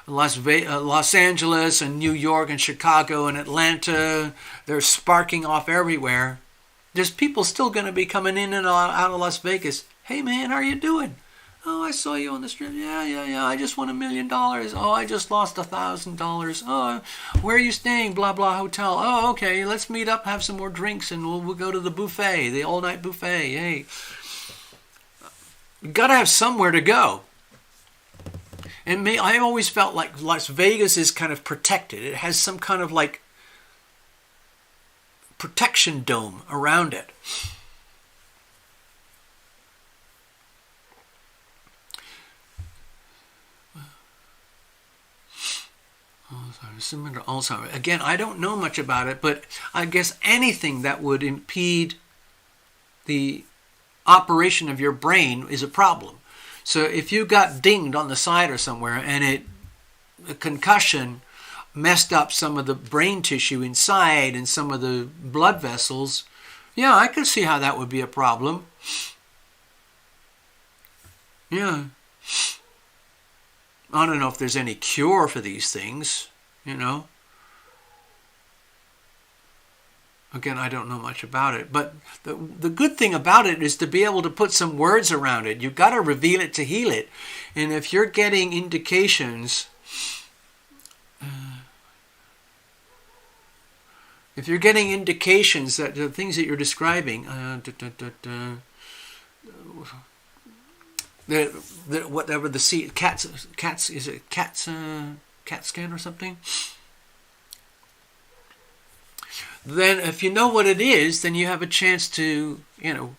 Los Angeles and New York and Chicago and Atlanta, they're sparking off everywhere. There's people still going to be coming in and out of Las Vegas. Hey man, how are you doing? Oh, I saw you on the strip. Yeah. I just won $1 million. Oh, I just lost $1,000. Oh, where are you staying? Blah, blah, hotel. Oh, okay. Let's meet up, have some more drinks, and we'll go to the buffet, the all-night buffet. Hey. You got to have somewhere to go. And I've always felt like Las Vegas is kind of protected. It has some kind of like protection dome around it. Similar to Alzheimer's. Again, I don't know much about it, but I guess anything that would impede the operation of your brain is a problem. So if you got dinged on the side or somewhere and a concussion messed up some of the brain tissue inside and some of the blood vessels, yeah, I could see how that would be a problem. Yeah. I don't know if there's any cure for these things. Again, I don't know much about it, but the good thing about it is to be able to put some words around it. You've got to reveal it to heal it. And if you're getting indications, that the things that you're describing, whatever the CAT scan or something, then if you know what it is, then you have a chance to,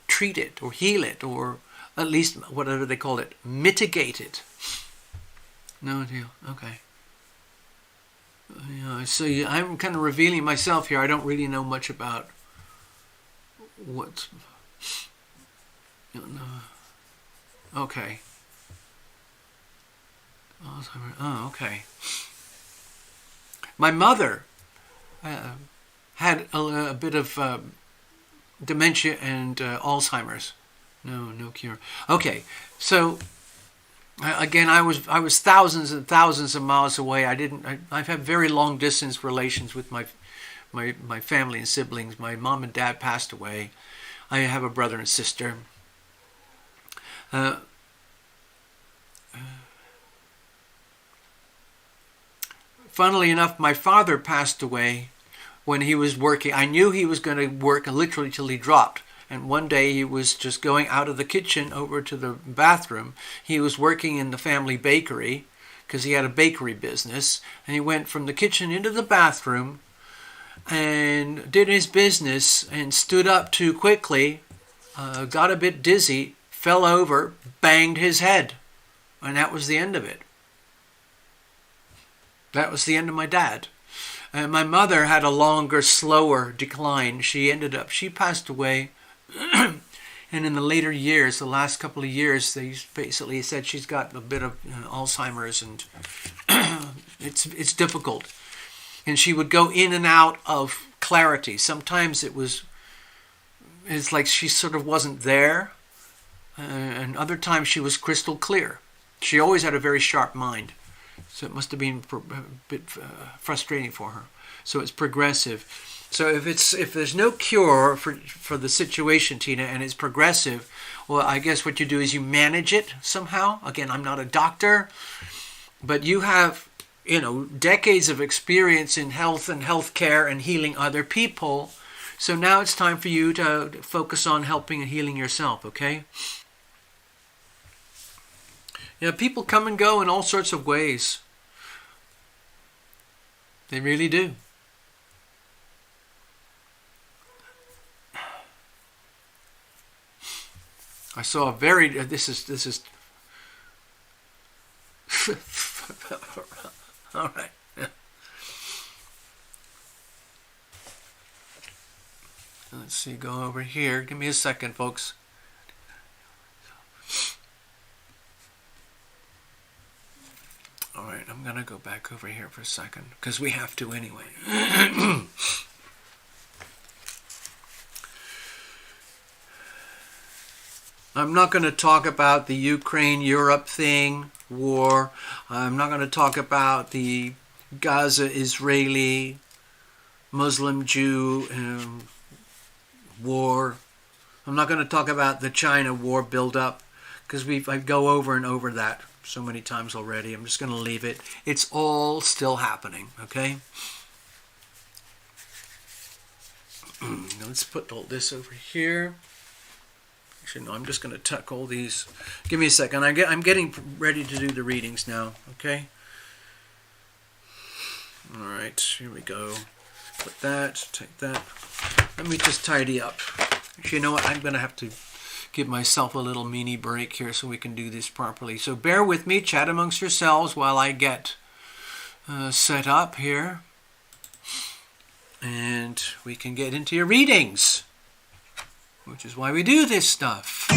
treat it or heal it, or at least whatever they call it, mitigate it. No deal. Okay. So I'm kind of revealing myself here. I don't really know much about what. Okay. Oh, okay. My mother had a bit of dementia and Alzheimer's. No cure. Okay, so again, I was thousands and thousands of miles away. I've had very long distance relations with my family and siblings. My mom and dad passed away. I have a brother and sister. Funnily enough, my father passed away when he was working. I knew he was going to work literally till he dropped. And one day he was just going out of the kitchen over to the bathroom. He was working in the family bakery because he had a bakery business. And he went from the kitchen into the bathroom and did his business and stood up too quickly, got a bit dizzy, fell over, banged his head. And that was the end of it. That was the end of my dad. And my mother had a longer, slower decline. She passed away. And in the later years, the last couple of years, they basically said she's got a bit of Alzheimer's, and it's difficult. And she would go in and out of clarity. Sometimes it's like she sort of wasn't there. and other times she was crystal clear. She always had a very sharp mind, so it must have been a bit frustrating for her. So it's progressive. So if there's no cure for the situation, Tina, and it's progressive, well, I guess what you do is you manage it somehow. Again, I'm not a doctor, but you have, decades of experience in health and healthcare and healing other people. So now it's time for you to focus on helping and healing yourself, okay? People come and go in all sorts of ways. They really do. I saw a very, this is, all right. Let's see, go over here. Give me a second, folks. All right, I'm going to go back over here for a second, because we have to anyway. I'm not going to talk about the Ukraine-Europe thing, war. I'm not going to talk about the Gaza-Israeli Muslim-Jew war. I'm not going to talk about the China war build-up, because I go over and over that so many times already. I'm just going to leave it. It's all still happening, okay? Let's put all this over here. Actually, no, I'm just going to tuck all these. Give me a second. I'm getting ready to do the readings now, okay? All right, here we go. Put that, take that. Let me just tidy up. Actually, you know what? I'm going to have to give myself a little mini break here so we can do this properly. So bear with me. Chat amongst yourselves while I get set up here. And we can get into your readings, which is why we do this stuff.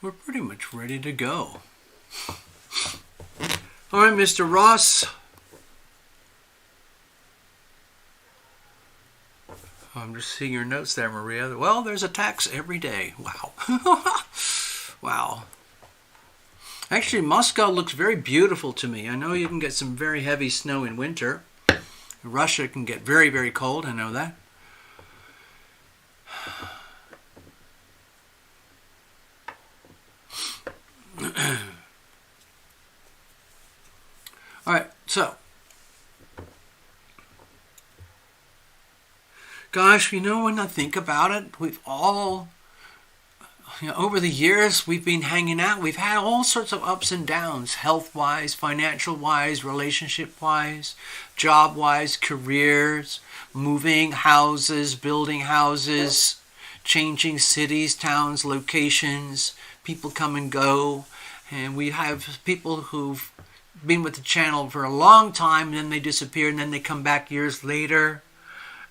We're pretty much ready to go. All right, Mr. Ross. I'm just seeing your notes there, Maria. Well, there's attacks every day. Wow. Wow. Actually, Moscow looks very beautiful to me. I know you can get some very heavy snow in winter. Russia can get very, very cold. I know that. All right, so. Gosh, you know, when I think about it, we've all, over the years, we've been hanging out. We've had all sorts of ups and downs, health-wise, financial-wise, relationship-wise, job-wise, careers, moving houses, building houses, changing cities, towns, locations. People come and go. And we have people who've been with the channel for a long time, and then they disappear, and then they come back years later,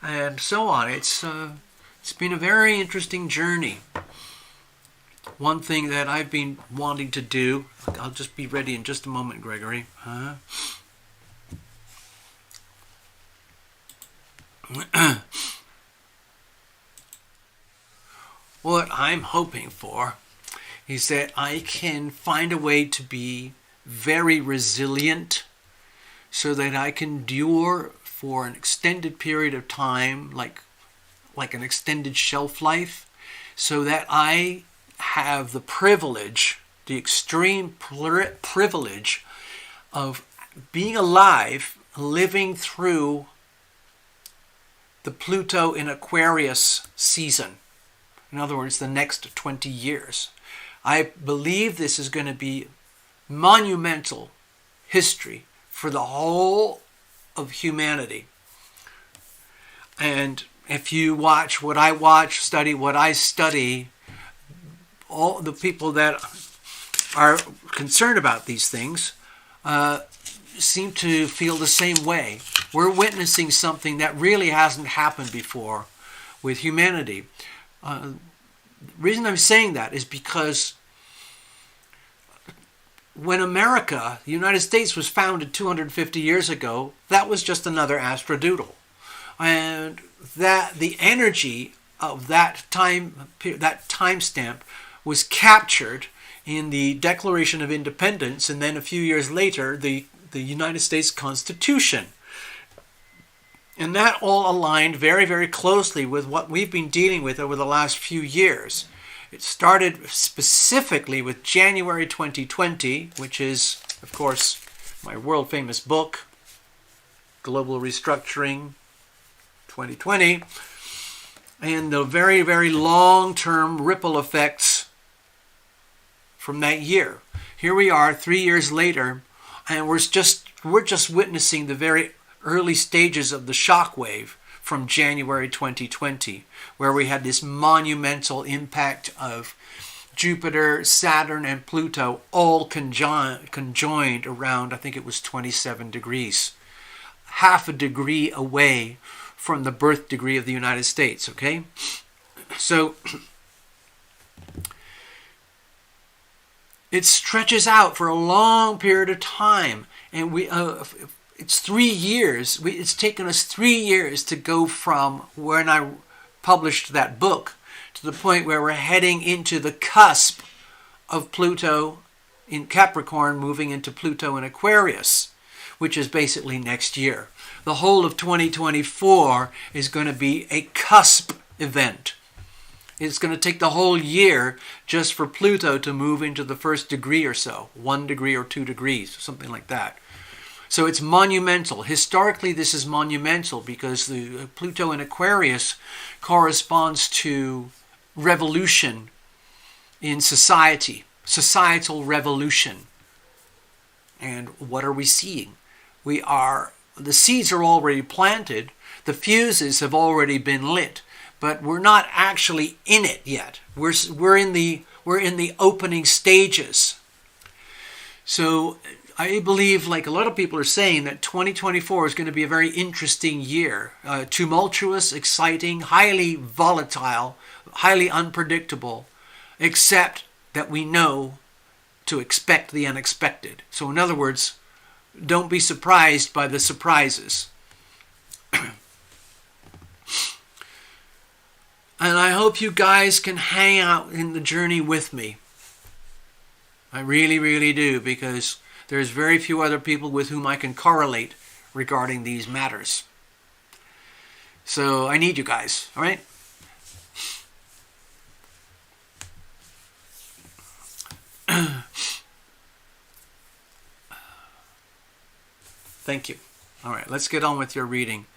and so on. It's been a very interesting journey. One thing that I've been wanting to do, I'll just be ready in just a moment, Gregory. What I'm hoping for is that I can find a way to be very resilient so that I can endure for an extended period of time, like an extended shelf life, so that I have the privilege, the extreme privilege of being alive, living through the Pluto in Aquarius season. In other words, the next 20 years. I believe this is going to be monumental history for the whole of humanity. And if you watch what I watch, study what I study, all the people that are concerned about these things seem to feel the same way. We're witnessing something that really hasn't happened before with humanity. The reason I'm saying that is because when America, the United States, was founded 250 years ago, that was just another astrodoodle. And that the energy of that time stamp was captured in the Declaration of Independence, and then a few years later, the United States Constitution. And that all aligned very, very closely with what we've been dealing with over the last few years. It started specifically with January 2020, which is, of course, my world-famous book, Global Restructuring 2020, and the very, very long-term ripple effects from that year. Here we are 3 years later, and we're just witnessing the very early stages of the shock wave from January 2020, where we had this monumental impact of Jupiter, Saturn, and Pluto all conjoined around, I think it was 27 degrees. Half a degree away from the birth degree of the United States, okay? So it stretches out for a long period of time, and it's 3 years. It's taken us 3 years to go from when I published that book to the point where we're heading into the cusp of Pluto in Capricorn moving into Pluto in Aquarius, which is basically next year. The whole of 2024 is going to be a cusp event. It's going to take the whole year just for Pluto to move into the first degree or so, 1 degree or 2 degrees, something like that. So it's monumental. Historically, this is monumental because the Pluto in Aquarius corresponds to revolution in society, societal revolution. And what are we seeing? The seeds are already planted, the fuses have already been lit, but we're not actually in it yet. We're in the opening stages. So I believe, like a lot of people are saying, that 2024 is going to be a very interesting year. Tumultuous, exciting, highly volatile, highly unpredictable, except that we know to expect the unexpected. So in other words, don't be surprised by the surprises. And I hope you guys can hang out in the journey with me. I really, really do, because there's very few other people with whom I can correlate regarding these matters. So I need you guys, all right? Thank you. All right, let's get on with your reading.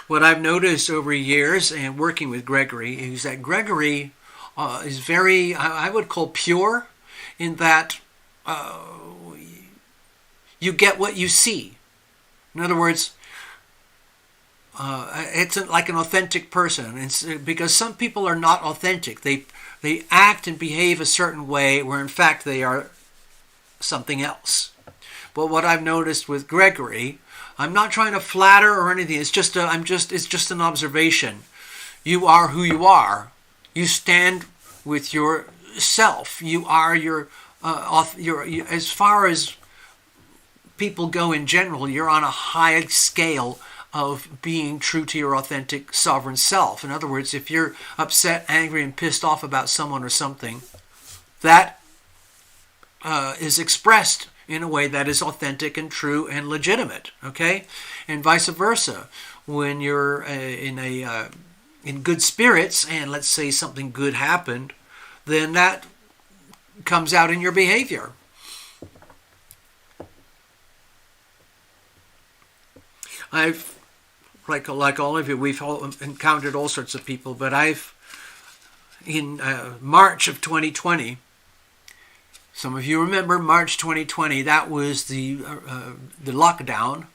What I've noticed over years and working with Gregory is that Gregory is very, I would call pure, in that you get what you see. In other words, it's like an authentic person. It's because some people are not authentic. They act and behave a certain way where in fact they are something else. But what I've noticed with Gregory, I'm not trying to flatter or anything. It's just an observation. You are who you are. You stand with yourself. You are your as far as people go in general, you're on a high scale of being true to your authentic sovereign self. In other words, if you're upset, angry, and pissed off about someone or something, that is expressed in a way that is authentic and true and legitimate, okay? And vice versa. When you're in good spirits and let's say something good happened, then that comes out in your behavior. I've, like all of you, we've all encountered all sorts of people, but in March of 2020, some of you remember March 2020, that was the lockdown.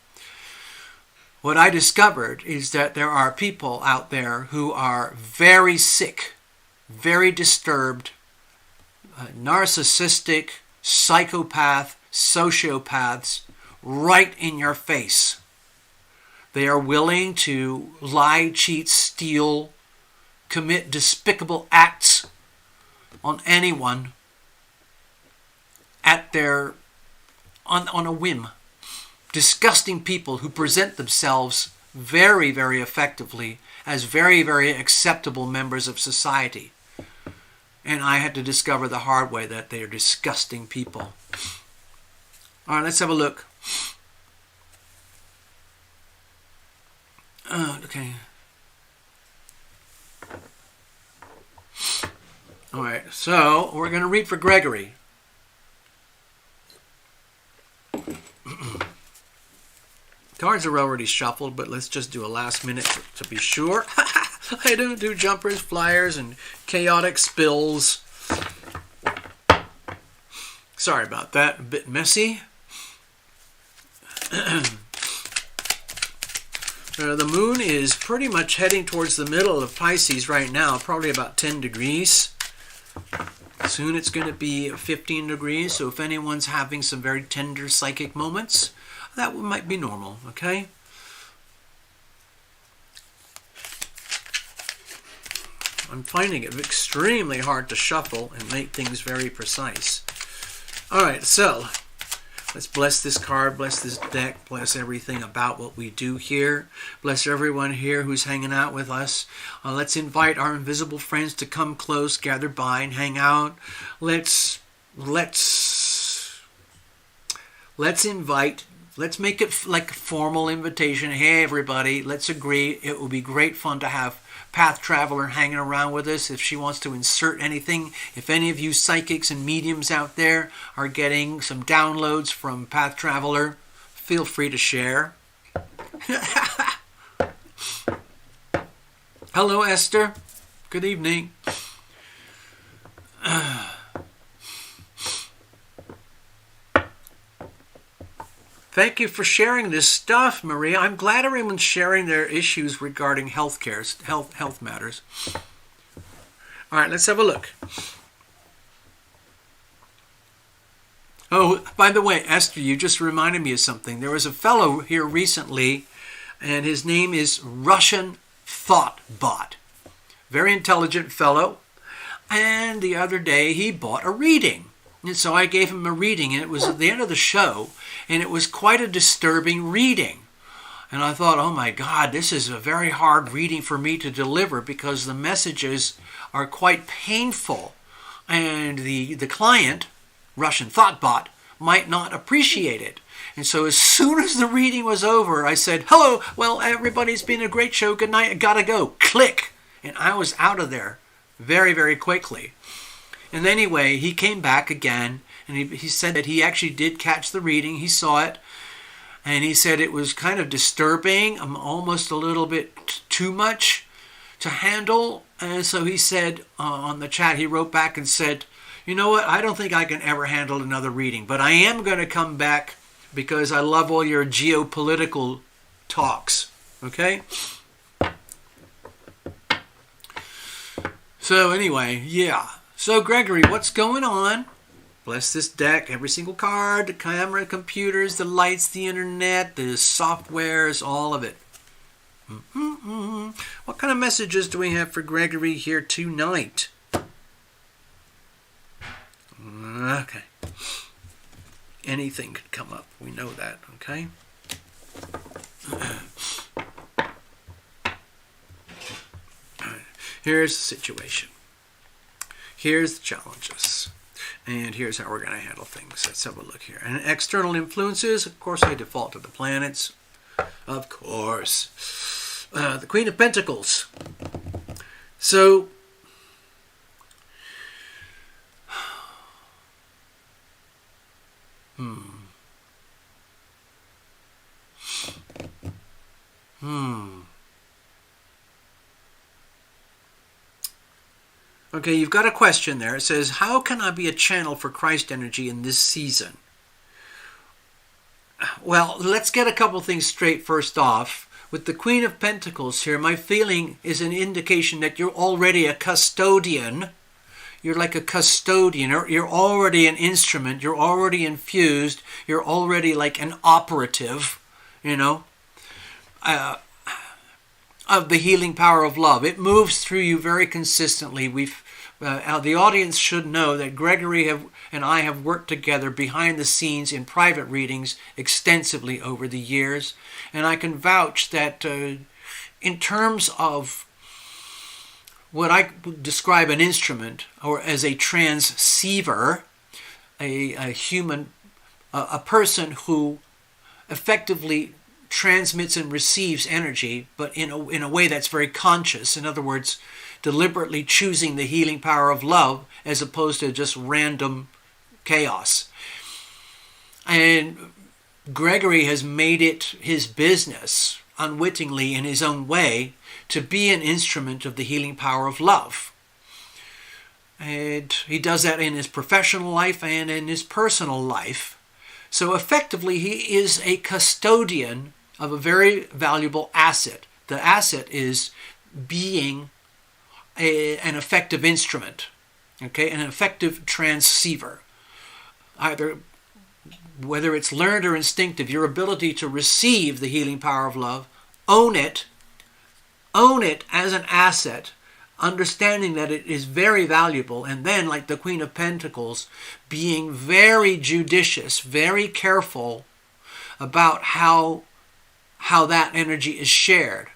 What I discovered is that there are people out there who are very sick, very disturbed, narcissistic, psychopath, sociopaths, right in your face. They are willing to lie, cheat, steal, commit despicable acts on anyone at on a whim. Disgusting people who present themselves very, very effectively as very, very acceptable members of society. And I had to discover the hard way that they are disgusting people. All right, let's have a look. Okay. All right, so we're going to read for Gregory. Cards are already shuffled, but let's just do a last minute to be sure. I don't do jumpers, flyers, and chaotic spills. Sorry about that, a bit messy. The moon is pretty much heading towards the middle of Pisces right now, probably about 10 degrees. Soon it's going to be 15 degrees, so if anyone's having some very tender psychic moments, that might be normal, okay? I'm finding it extremely hard to shuffle and make things very precise. All right, so let's bless this card, bless this deck, bless everything about what we do here. Bless everyone here who's hanging out with us. Let's invite our invisible friends to come close, gather by, and hang out. Let's make it like a formal invitation. Hey, everybody, let's agree. It will be great fun to have Path Traveler hanging around with us if she wants to insert anything. If any of you psychics and mediums out there are getting some downloads from Path Traveler, feel free to share. Hello, Esther. Good evening. Thank you for sharing this stuff, Maria. I'm glad everyone's sharing their issues regarding health matters. All right, let's have a look. Oh, by the way, Esther, you just reminded me of something. There was a fellow here recently, and his name is Russian Thoughtbot. Very intelligent fellow. And the other day, he bought a reading. And so I gave him a reading, and it was at the end of the show, and it was quite a disturbing reading. And I thought, oh my God, this is a very hard reading for me to deliver because the messages are quite painful. And the client, Russian Thoughtbot, might not appreciate it. And so as soon as the reading was over, I said, hello, well, everybody's been a great show. Good night. I gotta go. Click. And I was out of there very, very quickly. And anyway, he came back again, and he said that he actually did catch the reading. He saw it, and he said it was kind of disturbing, almost a little bit too much to handle. And so he said on the chat, he wrote back and said, you know what, I don't think I can ever handle another reading, but I am going to come back because I love all your geopolitical talks. Okay? So anyway, yeah. So Gregory, what's going on? Bless this deck, every single card, the camera, computers, the lights, the internet, the softwares, all of it. What kind of messages do we have for Gregory here tonight? Okay. Anything could come up. We know that, okay? Here's the situation. Here's the challenges. And here's how we're going to handle things. Let's have a look here. And external influences, of course, I default to the planets. Of course. The Queen of Pentacles. So, Okay, you've got a question there. It says, how can I be a channel for Christ energy in this season? Well, let's get a couple things straight first off. With the Queen of Pentacles here, my feeling is an indication that you're already a custodian. You're like a custodian. You're already an instrument. You're already infused. You're already like an operative, of the healing power of love. It moves through you very consistently. The audience should know that Gregory and I have worked together behind the scenes in private readings extensively over the years, and I can vouch that in terms of what I would describe an instrument or as a transceiver, a human, a person who effectively transmits and receives energy, but in a way that's very conscious. In other words, deliberately choosing the healing power of love as opposed to just random chaos. And Gregory has made it his business, unwittingly in his own way, to be an instrument of the healing power of love. And he does that in his professional life and in his personal life. So effectively, he is a custodian of a very valuable asset. The asset is being an effective instrument, okay, an effective transceiver. Either whether it's learned or instinctive, your ability to receive the healing power of love, own it as an asset, understanding that it is very valuable, and then, like the Queen of Pentacles, being very judicious, very careful about how that energy is shared.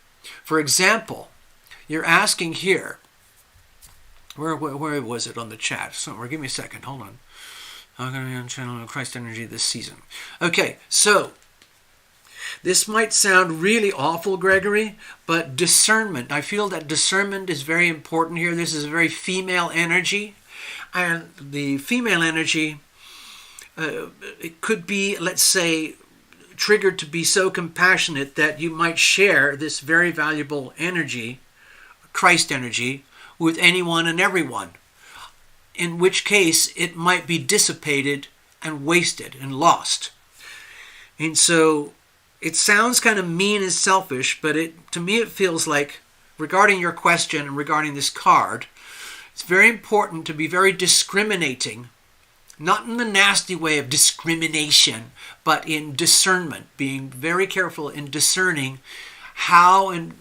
For example, you're asking here, where was it on the chat? Somewhere, give me a second, hold on. I'm going to be on channel Christ energy this season. Okay, so this might sound really awful, Gregory, but discernment. I feel that discernment is very important here. This is a very female energy. And the female energy, it could be, let's say, triggered to be so compassionate that you might share this very valuable energy, Christ energy, with anyone and everyone. In which case, it might be dissipated and wasted and lost. And so, it sounds kind of mean and selfish, but to me it feels like, regarding your question and regarding this card, it's very important to be very discriminating, not in the nasty way of discrimination, but in discernment, being very careful in discerning how and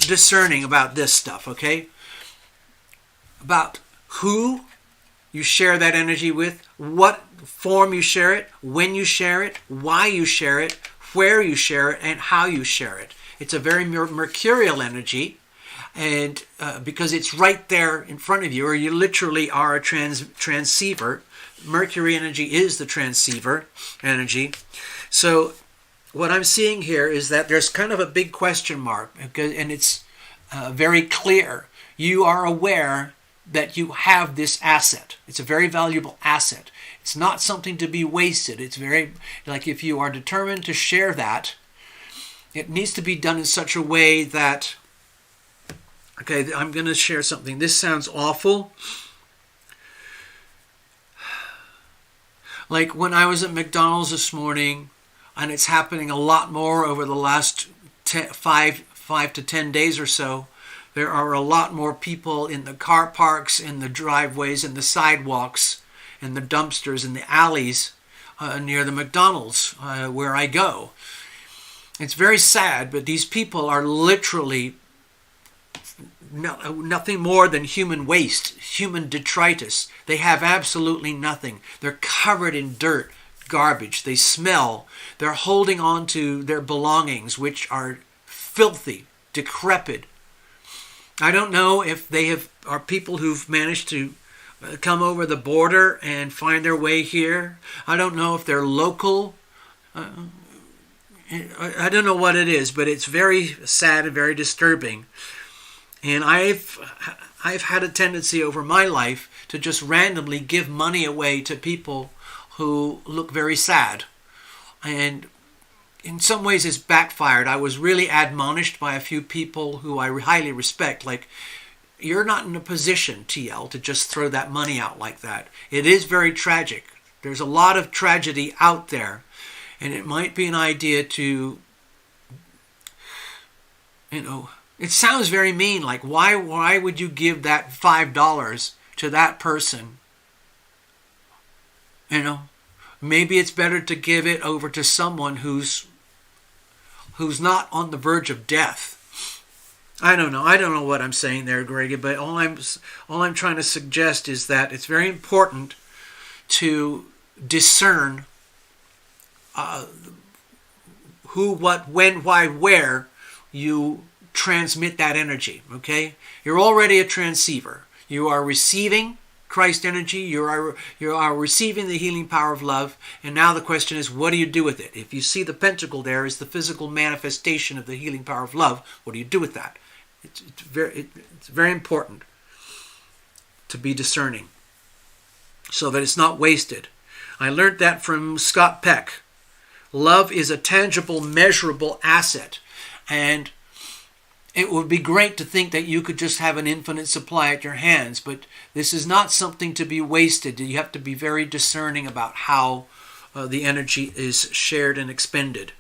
discerning about this stuff, okay? About who you share that energy with, what form you share it, when you share it, why you share it, where you share it, and how you share it. It's a very mercurial energy, and because it's right there in front of you, or you literally are a transceiver. Mercury energy is the transceiver energy. So what I'm seeing here is that there's kind of a big question mark, and it's very clear. You are aware that you have this asset. It's a very valuable asset. It's not something to be wasted. It's very, like, if you are determined to share that, it needs to be done in such a way that, okay, I'm going to share something. This sounds awful. Like when I was at McDonald's this morning, and it's happening a lot more over the last 5 to 10 days or so, there are a lot more people in the car parks, in the driveways, in the sidewalks, in the dumpsters, in the alleys near the McDonald's where I go. It's very sad, but these people are literally nothing more than human waste, human detritus. They have absolutely nothing. They're covered in dirt, garbage. They smell. They're holding on to their belongings, which are filthy, decrepit. I don't know if they are people who've managed to come over the border and find their way here. I don't know if they're local. I don't know what it is, but it's very sad and very disturbing. And I've had a tendency over my life to just randomly give money away to people who look very sad. And in some ways it's backfired. I was really admonished by a few people who I highly respect, like, you're not in a position, TL, to just throw that money out like that. It is very tragic. There's a lot of tragedy out there, and it might be an idea to, it sounds very mean, like why would you give that $5 to that person? Maybe it's better to give it over to someone who's not on the verge of death. I don't know. I don't know what I'm saying there, Greg, but all I'm trying to suggest is that it's very important to discern who, what, when, why, where you transmit that energy, okay? You're already a transceiver. You are receiving Christ energy. You are receiving the healing power of love. And now the question is, what do you do with it? If you see the pentacle there is the physical manifestation of the healing power of love, what do you do with that? It's very important to be discerning so that it's not wasted. I learned that from Scott Peck. Love is a tangible, measurable asset. And it would be great to think that you could just have an infinite supply at your hands, but this is not something to be wasted. You have to be very discerning about how the energy is shared and expended.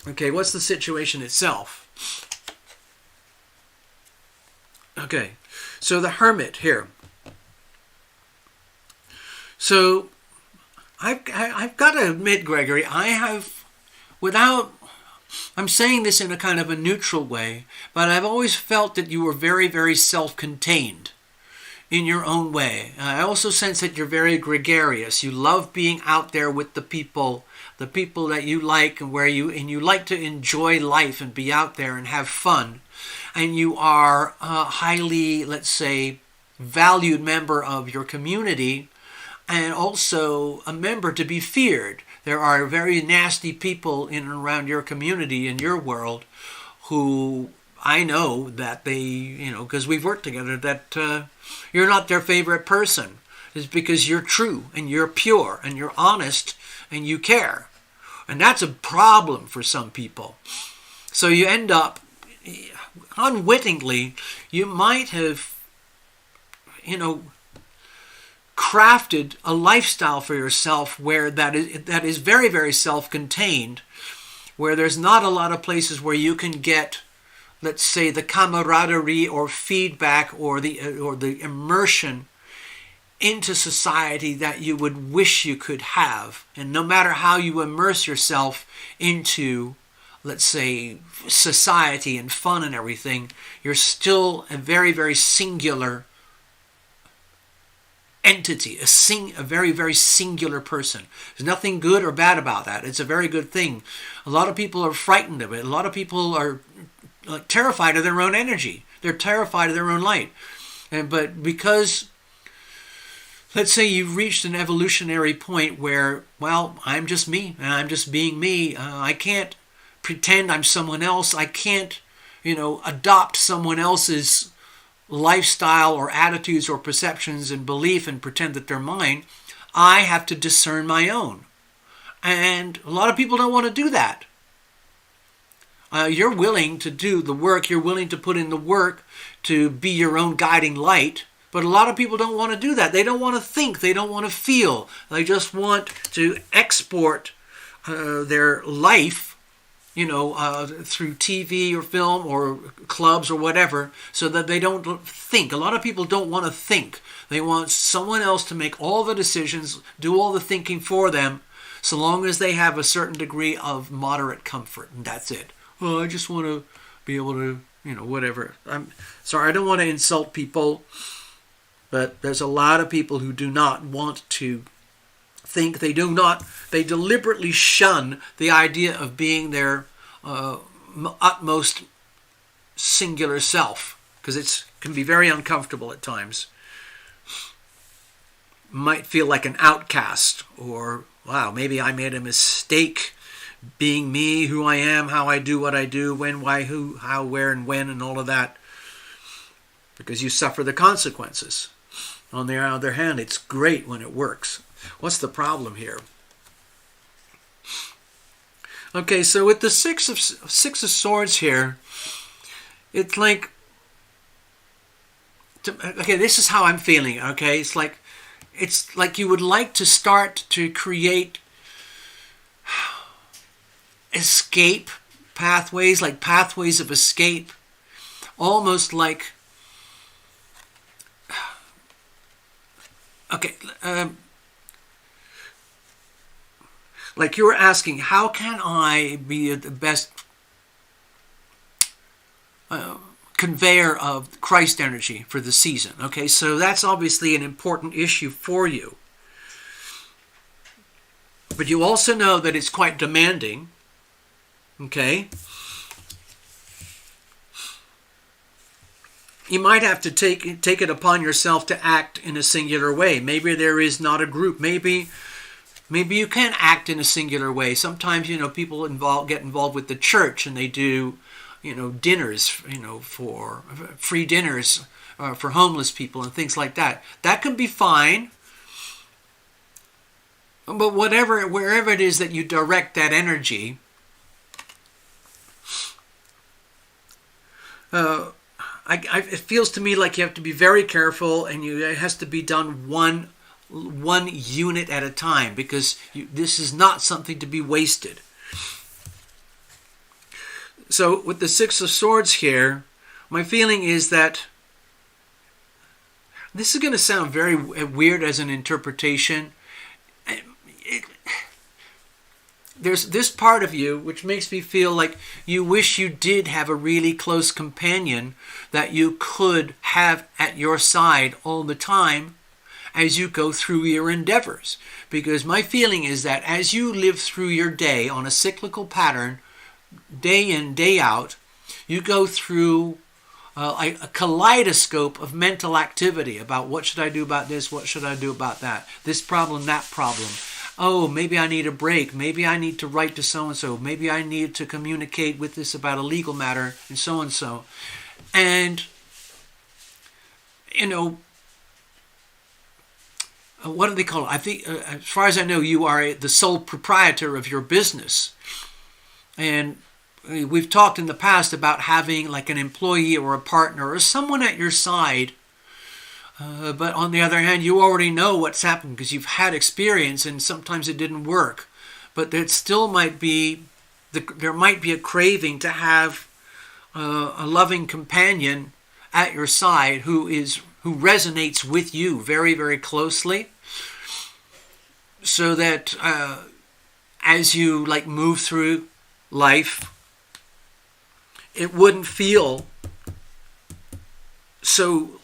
Okay, what's the situation itself? Okay, so the Hermit here. So I've got to admit, Gregory, I'm saying this in a kind of a neutral way, but I've always felt that you were very, very self-contained in your own way. I also sense that you're very gregarious. You love being out there with the people that you like, and you like to enjoy life and be out there and have fun. And you are a highly, let's say, valued member of your community, and also a member to be feared. There are very nasty people in and around your community, in your world, who I know that they, because we've worked together, that you're not their favorite person. It's because you're true and you're pure and you're honest and you care. And that's a problem for some people. So you end up, unwittingly, you might have, crafted a lifestyle for yourself where that is very, very self-contained, where there's not a lot of places where you can get, let's say, the camaraderie or feedback or the immersion into society that you would wish you could have. And no matter how you immerse yourself into, let's say, society and fun and everything, you're still a very, very singular entity, a very, very singular person. There's nothing good or bad about that. It's a very good thing. A lot of people are frightened of it. A lot of people are terrified of their own energy. They're terrified of their own light. But because, let's say you've reached an evolutionary point where, well, I'm just me, and I'm just being me. I can't pretend I'm someone else. I can't, adopt someone else's lifestyle or attitudes or perceptions and belief and pretend that they're mine. I have to discern my own. And a lot of people don't want to do that. You're willing to do the work. You're willing to put in the work to be your own guiding light. But a lot of people don't want to do that. They don't want to think. They don't want to feel. They just want to export their life, through TV or film or clubs or whatever, so that they don't think. A lot of people don't want to think. They want someone else to make all the decisions, do all the thinking for them, so long as they have a certain degree of moderate comfort, and that's it. Well, I just want to be able to, whatever. I'm sorry, I don't want to insult people, but there's a lot of people who do not want to think. They deliberately shun the idea of being their utmost singular self, because it can be very uncomfortable at times. Might feel like an outcast, or, wow, maybe I made a mistake being me, who I am, how I do what I do, when, why, who, how, where, and when, and all of that, because you suffer the consequences. On the other hand, it's great when it works. What's the problem here? Okay, so with the Six of Swords here, it's like, okay, this is how I'm feeling, okay? It's like you would like to start to create escape pathways, like pathways of escape, almost like, okay, like you were asking, how can I be the best conveyor of Christ energy for the season? Okay, so that's obviously an important issue for you. But you also know that it's quite demanding. Okay? You might have to take it upon yourself to act in a singular way. Maybe there is not a group. Maybe you can act in a singular way. Sometimes, people get involved with the church, and they do, dinners, for free dinners for homeless people and things like that. That can be fine. But wherever it is that you direct that energy, it feels to me like you have to be very careful, and it has to be done one unit at a time, because this is not something to be wasted. So with the Six of Swords here, my feeling is that this is going to sound very weird as an interpretation. There's this part of you which makes me feel like you wish you did have a really close companion that you could have at your side all the time as you go through your endeavors. Because my feeling is that as you live through your day on a cyclical pattern, day in, day out, you go through a kaleidoscope of mental activity about what should I do about this, what should I do about that, this problem, that problem. Oh, maybe I need a break. Maybe I need to write to so-and-so. Maybe I need to communicate with this about a legal matter and so-and-so. And, what do they call it? I think, as far as I know, you are the sole proprietor of your business. And we've talked in the past about having like an employee or a partner or someone at your side. But on the other hand, you already know what's happened because you've had experience, and sometimes it didn't work. But there still might be a craving to have a loving companion at your side who resonates with you very, very closely, so that as you move through life, it wouldn't feel so.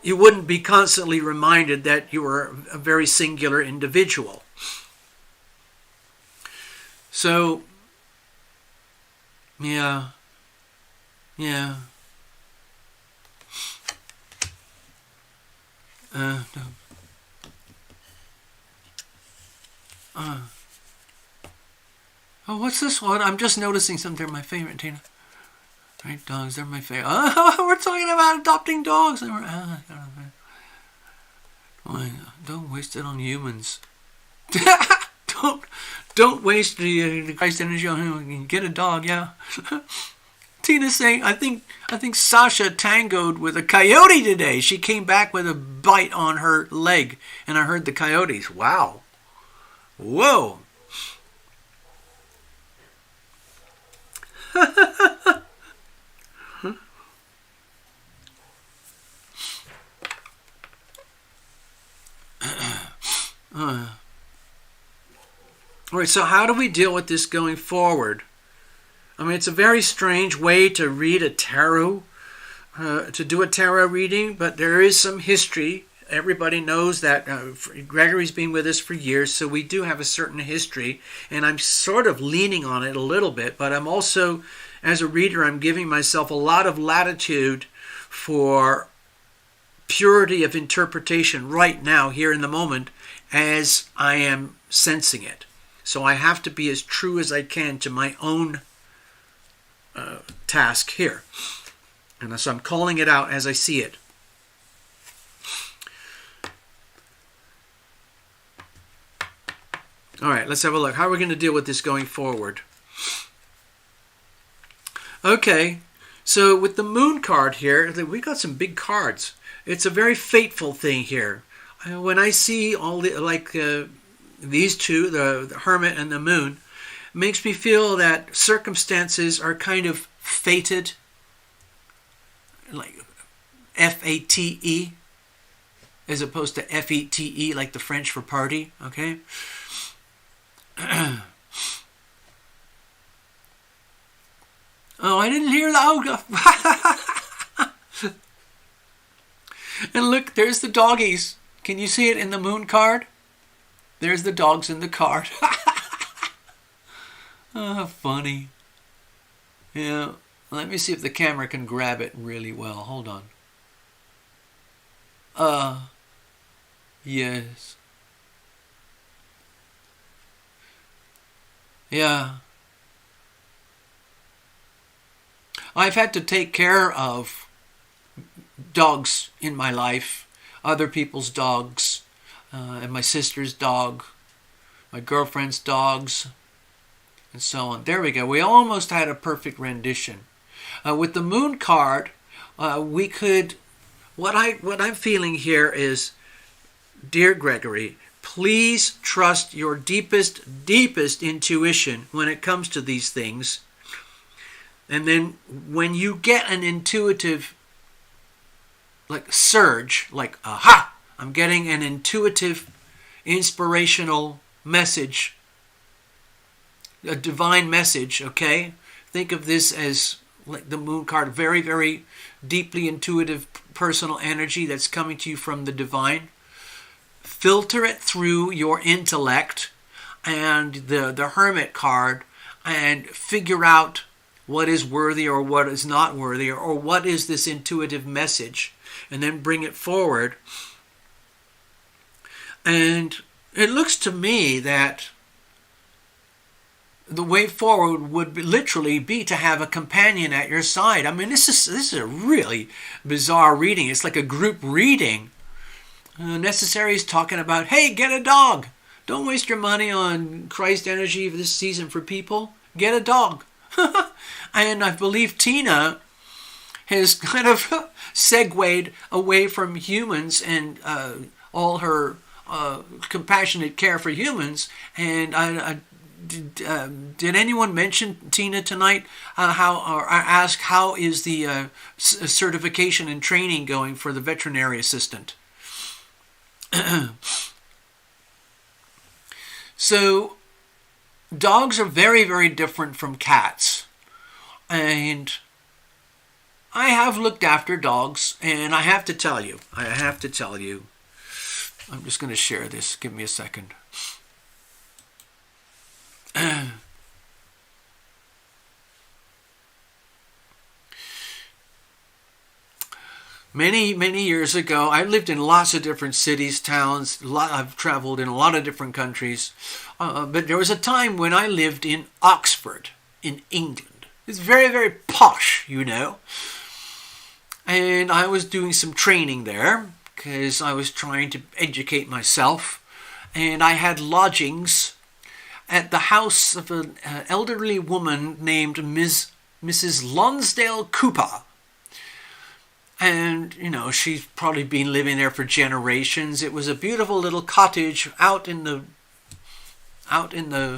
you wouldn't be constantly reminded that you were a very singular individual. So, yeah. Oh, what's this one? I'm just noticing something. They're my favorite, Tina. Right, dogs, they're my favorite. Oh, we're talking about adopting dogs. Don't waste it on humans. Don't waste the Christ energy on him. Get a dog, yeah. Tina's saying, I think Sasha tangoed with a coyote today. She came back with a bite on her leg, and I heard the coyotes. Wow. Whoa. All right, so how do we deal with this going forward? I mean, it's a very strange way to read a tarot, to do a tarot reading, but there is some history. Everybody knows that Gregory's been with us for years, so we do have a certain history, and I'm sort of leaning on it a little bit, but I'm also, as a reader, I'm giving myself a lot of latitude for purity of interpretation right now, here in the moment, as I am sensing it. So I have to be as true as I can to my own task here. And so I'm calling it out as I see it. All right, let's have a look. How are we going to deal with this going forward? Okay, so with the moon card here, we got some big cards. It's a very fateful thing here. When I see all the, these two, the Hermit and the Moon, it makes me feel that circumstances are kind of fated, like F-A-T-E, as opposed to F-E-T-E, like the French for party, okay? Oh, I didn't hear that. And look, there's the doggies. Can you see it in the moon card? There's the dogs in the card. Oh, funny. Yeah, let me see if the camera can grab it really well. Hold on. Yes. Yeah. I've had to take care of dogs in my life, other people's dogs, and my sister's dog, my girlfriend's dogs, and so on. There we go. We almost had a perfect rendition. With the moon card, we could, what I'm feeling here is, dear Gregory, please trust your deepest intuition when it comes to these things. And then when you get an intuitive, like surge, like, aha, I'm getting an intuitive, inspirational message, a divine message, okay? Think of this as like the moon card, very, very deeply intuitive personal energy that's coming to you from the divine. Filter it through your intellect and the Hermit card and figure out what is worthy or what is not worthy, or what is this intuitive message, and then bring it forward. And it looks to me that the way forward would literally be to have a companion at your side. I mean, this is a really bizarre reading. It's like a group reading. Necessary is talking about, hey, get a dog. Don't waste your money on Christ energy this season for people. Get a dog. And I believe Tina has kind of segued away from humans and all her compassionate care for humans. And did anyone mention Tina tonight? Or ask how is the certification and training going for the veterinary assistant? So dogs are very, very different from cats. And I have looked after dogs, and I have to tell you, I'm just going to share this. Give me a second. Many years ago, I lived in lots of different cities, towns. I've traveled in a lot of different countries. But there was a time when I lived in Oxford, in England. It's very, very posh, you know. And I was doing some training there because I was trying to educate myself. And I had lodgings at the house of an elderly woman named Mrs. Lonsdale Cooper. And, you know, she's probably been living there for generations. It was a beautiful little cottage out in the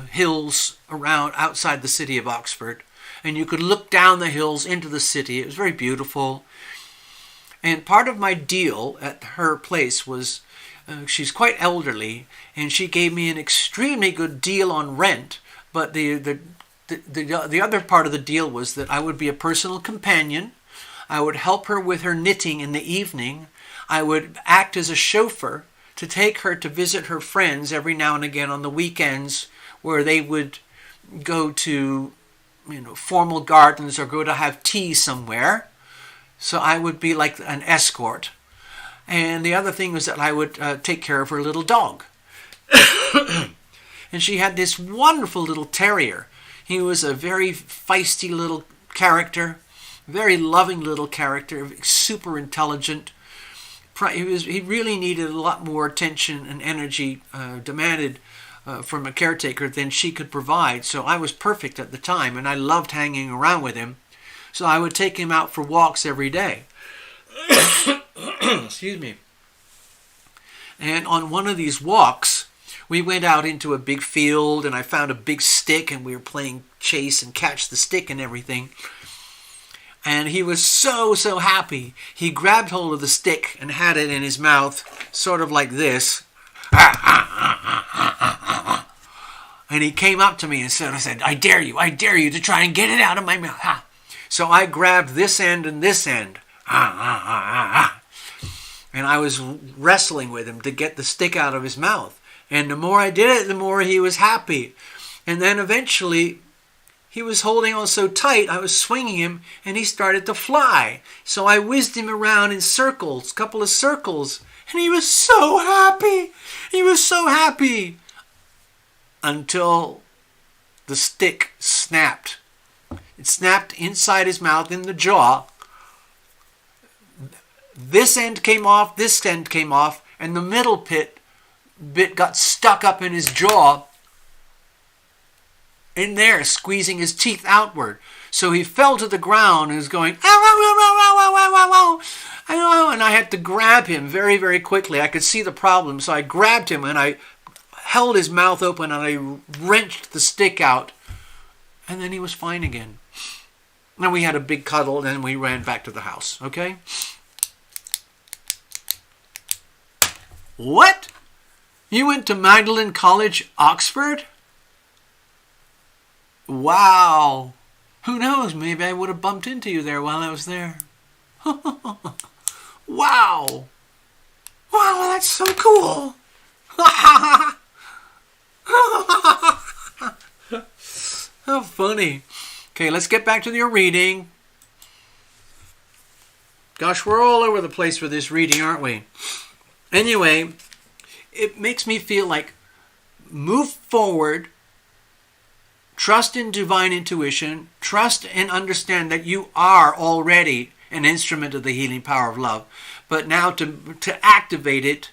hills outside the city of Oxford. And you could look down the hills into the city. It was very beautiful. And part of my deal at her place was, she's quite elderly, and she gave me an extremely good deal on rent. But the other part of the deal was that I would be a personal companion. I would help her with her knitting in the evening. I would act as a chauffeur to take her to visit her friends every now and again on the weekends, where they would go to, you know, formal gardens or go to have tea somewhere. So I would be like an escort. And the other thing was that I would take care of her little dog. And she had this wonderful little terrier. He was a very feisty little character. Very loving little character, super intelligent. He really needed a lot more attention and energy demanded from a caretaker than she could provide. So I was perfect at the time, and I loved hanging around with him. So I would take him out for walks every day. Excuse me. And on one of these walks, we went out into a big field, and I found a big stick, and we were playing chase and catch the stick and everything. And he was so happy. He grabbed hold of the stick and had it in his mouth, sort of like this. And he came up to me and said, I dare you to try and get it out of my mouth. So I grabbed this end and this end. And I was wrestling with him to get the stick out of his mouth. And the more I did it, the more he was happy. And then eventually, he was holding on so tight, I was swinging him, and he started to fly. So I whizzed him around in circles, a couple of circles, and he was so happy. He was so happy. Until the stick snapped. It snapped inside his mouth, in the jaw. This end came off, this end came off, and the middle bit got stuck up in his jaw, in there, squeezing his teeth outward. So he fell to the ground and was going, ow, ow, ow, ow, ow, ow, ow, ow, ow, and I had to grab him very, very quickly. I could see the problem, so I grabbed him and I held his mouth open and I wrenched the stick out, and then he was fine again. And we had a big cuddle, and then we ran back to the house, okay? What? You went to Magdalen College, Oxford? Wow. Who knows? Maybe I would have bumped into you there while I was there. Wow. Wow, that's so cool. How funny. Okay, let's get back to your reading. Gosh, we're all over the place with this reading, aren't we? Anyway, it makes me feel like move forward. Trust in divine intuition. Trust and understand that you are already an instrument of the healing power of love. But now to activate it,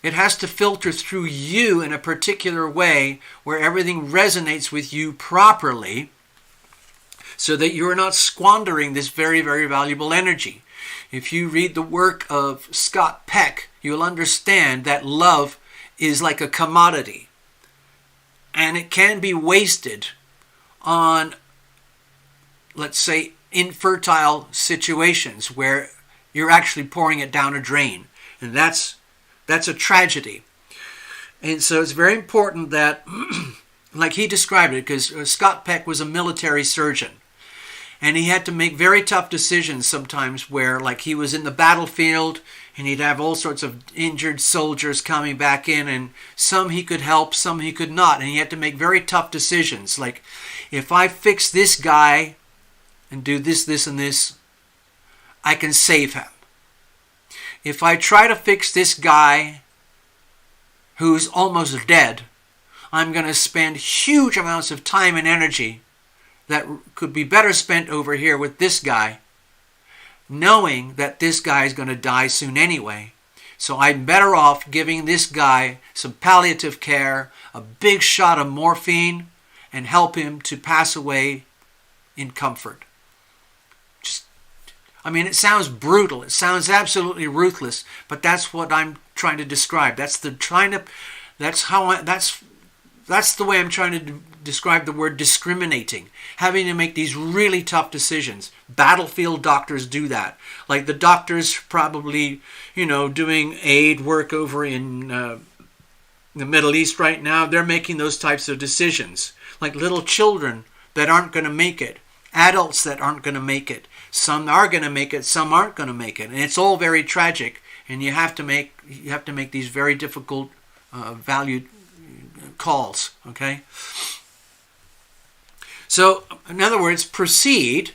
it has to filter through you in a particular way where everything resonates with you properly so that you're not squandering this very, very valuable energy. If you read the work of Scott Peck, you'll understand that love is like a commodity. And it can be wasted on, let's say, infertile situations where you're actually pouring it down a drain. And that's a tragedy. And so it's very important that, like he described it, because Scott Peck was a military surgeon. And he had to make very tough decisions sometimes where, like, he was in the battlefield and he'd have all sorts of injured soldiers coming back in, and some he could help, some he could not. And he had to make very tough decisions. Like, if I fix this guy and do this, this, and this, I can save him. If I try to fix this guy who's almost dead, I'm going to spend huge amounts of time and energy that could be better spent over here with this guy, knowing that this guy is going to die soon anyway. So I'm better off giving this guy some palliative care, a big shot of morphine, and help him to pass away in comfort. It sounds brutal. It sounds absolutely ruthless, but that's what I'm trying to describe. That's the way I'm trying to describe the word discriminating. Having to make these really tough decisions. Battlefield doctors do that. Like the doctors probably, doing aid work over in the Middle East right now, they're making those types of decisions. Like little children that aren't going to make it. Adults that aren't going to make it. Some are going to make it, some aren't going to make it. And it's all very tragic. And you have to make these very difficult valued calls, okay? So, in other words, proceed,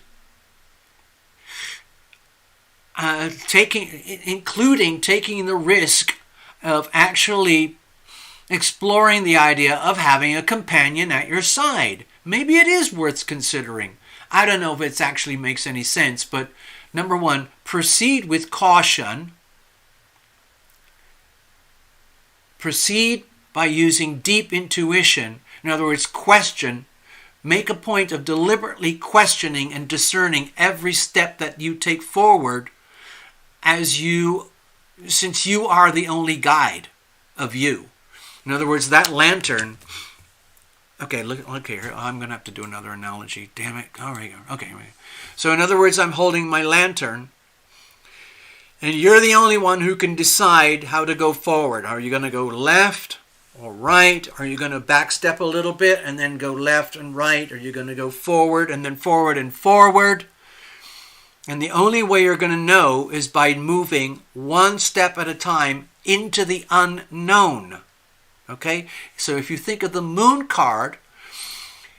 including taking the risk of actually exploring the idea of having a companion at your side. Maybe it is worth considering. I don't know if it actually makes any sense, but number one, proceed with caution. Proceed by using deep intuition. In other words, question. Make a point of deliberately questioning and discerning every step that you take forward since you are the only guide of you. In other words, that lantern. Okay, look here. I'm going to have to do another analogy. Damn it. All right. Okay. So in other words, I'm holding my lantern, and you're the only one who can decide how to go forward. Are you going to go left or right? Are you going to backstep a little bit and then go left and right? Are you going to go forward and then forward and forward? And the only way you're going to know is by moving one step at a time into the unknown. Okay? So if you think of the moon card,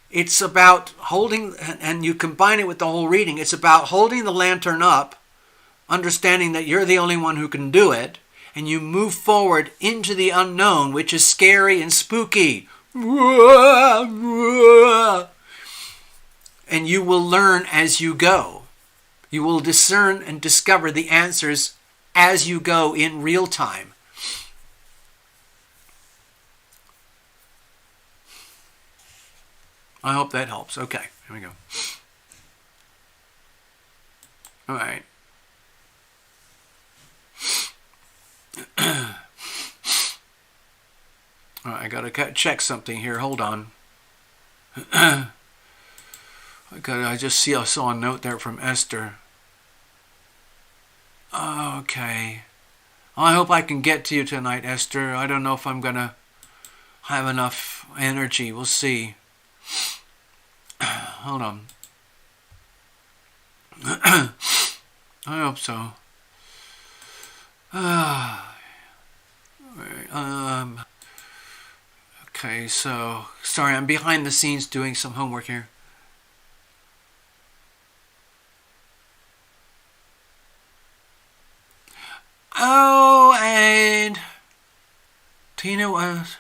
it's about holding, and you combine it with the whole reading, it's about holding the lantern up, understanding that you're the only one who can do it, and you move forward into the unknown, which is scary and spooky. And you will learn as you go. You will discern and discover the answers as you go in real time. I hope that helps. Okay, here we go. All right. All right, I got to check something here. Hold on. I saw a note there from Esther. Okay. I hope I can get to you tonight, Esther. I don't know if I'm going to have enough energy. We'll see. Hold on. I hope so. Okay, so sorry, I'm behind the scenes doing some homework here. Oh, and Tina was.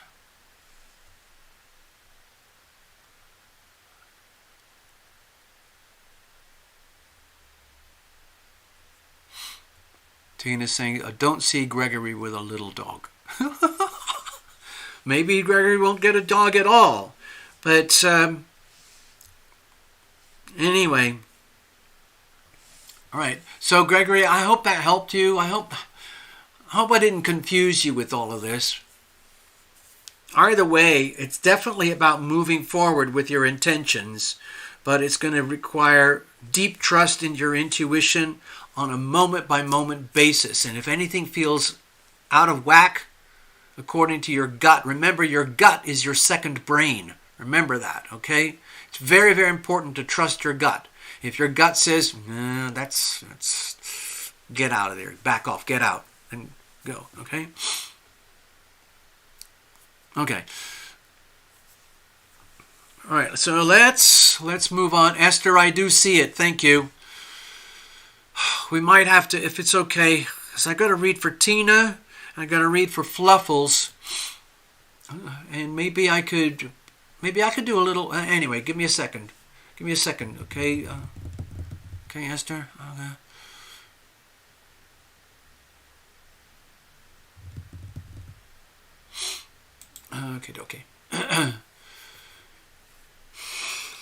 Tina's saying, don't see Gregory with a little dog. Maybe Gregory won't get a dog at all. But anyway. All right. So Gregory, I hope that helped you. I hope I didn't confuse you with all of this. Either way, it's definitely about moving forward with your intentions, but it's going to require deep trust in your intuition on a moment-by-moment basis. And if anything feels out of whack, according to your gut, remember your gut is your second brain. Remember that, okay? It's very, very important to trust your gut. If your gut says, nah, that's get out of there, back off, get out, and go, okay? Okay. All right, so let's move on. Esther, I do see it. Thank you. We might have to, if it's okay, because I got to read for Tina, I got to read for Fluffles, and maybe I could do a little. Anyway, give me a second. Okay. Okay, Esther. Okay.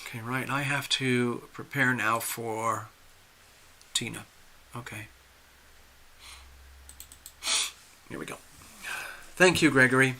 Okay, right. I have to prepare now for Tina. Okay. Here we go. Thank you, Gregory.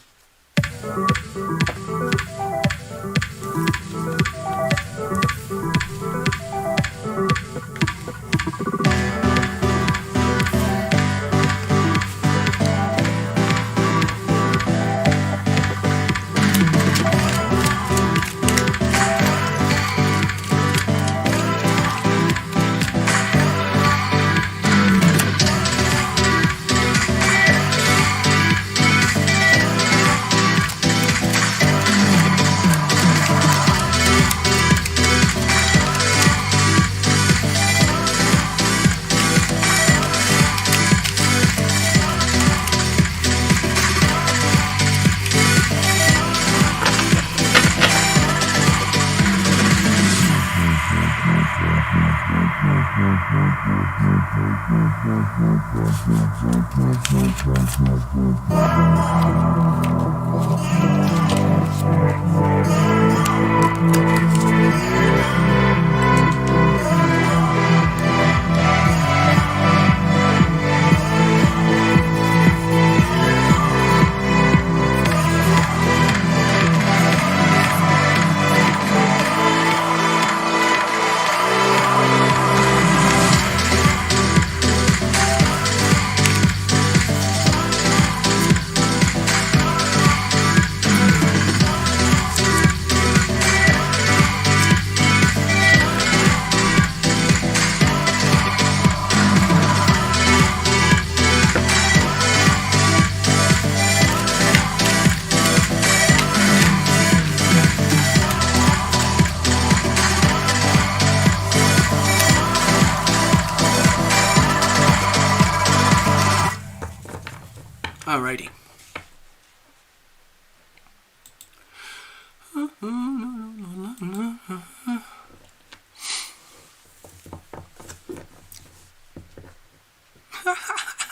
Alrighty.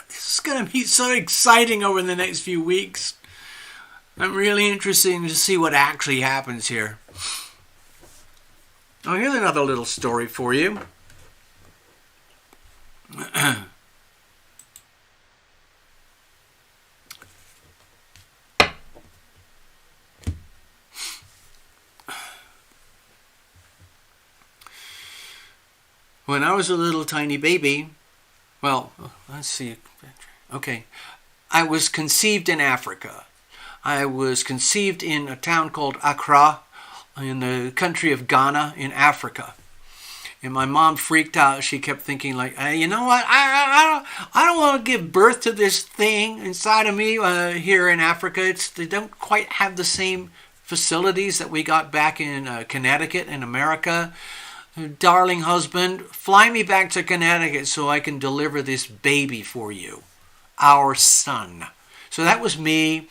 This is going to be so exciting over the next few weeks. I'm really interested to see what actually happens here. Oh, here's another little story for you. When I was a little tiny baby, well, let's see. Okay, I was conceived in Africa. I was conceived in a town called Accra in the country of Ghana in Africa. And my mom freaked out. She kept thinking like, hey, you know what? I don't want to give birth to this thing inside of me here in Africa. They don't quite have the same facilities that we got back in Connecticut in America. Darling husband, fly me back to Connecticut so I can deliver this baby for you, our son. So that was me.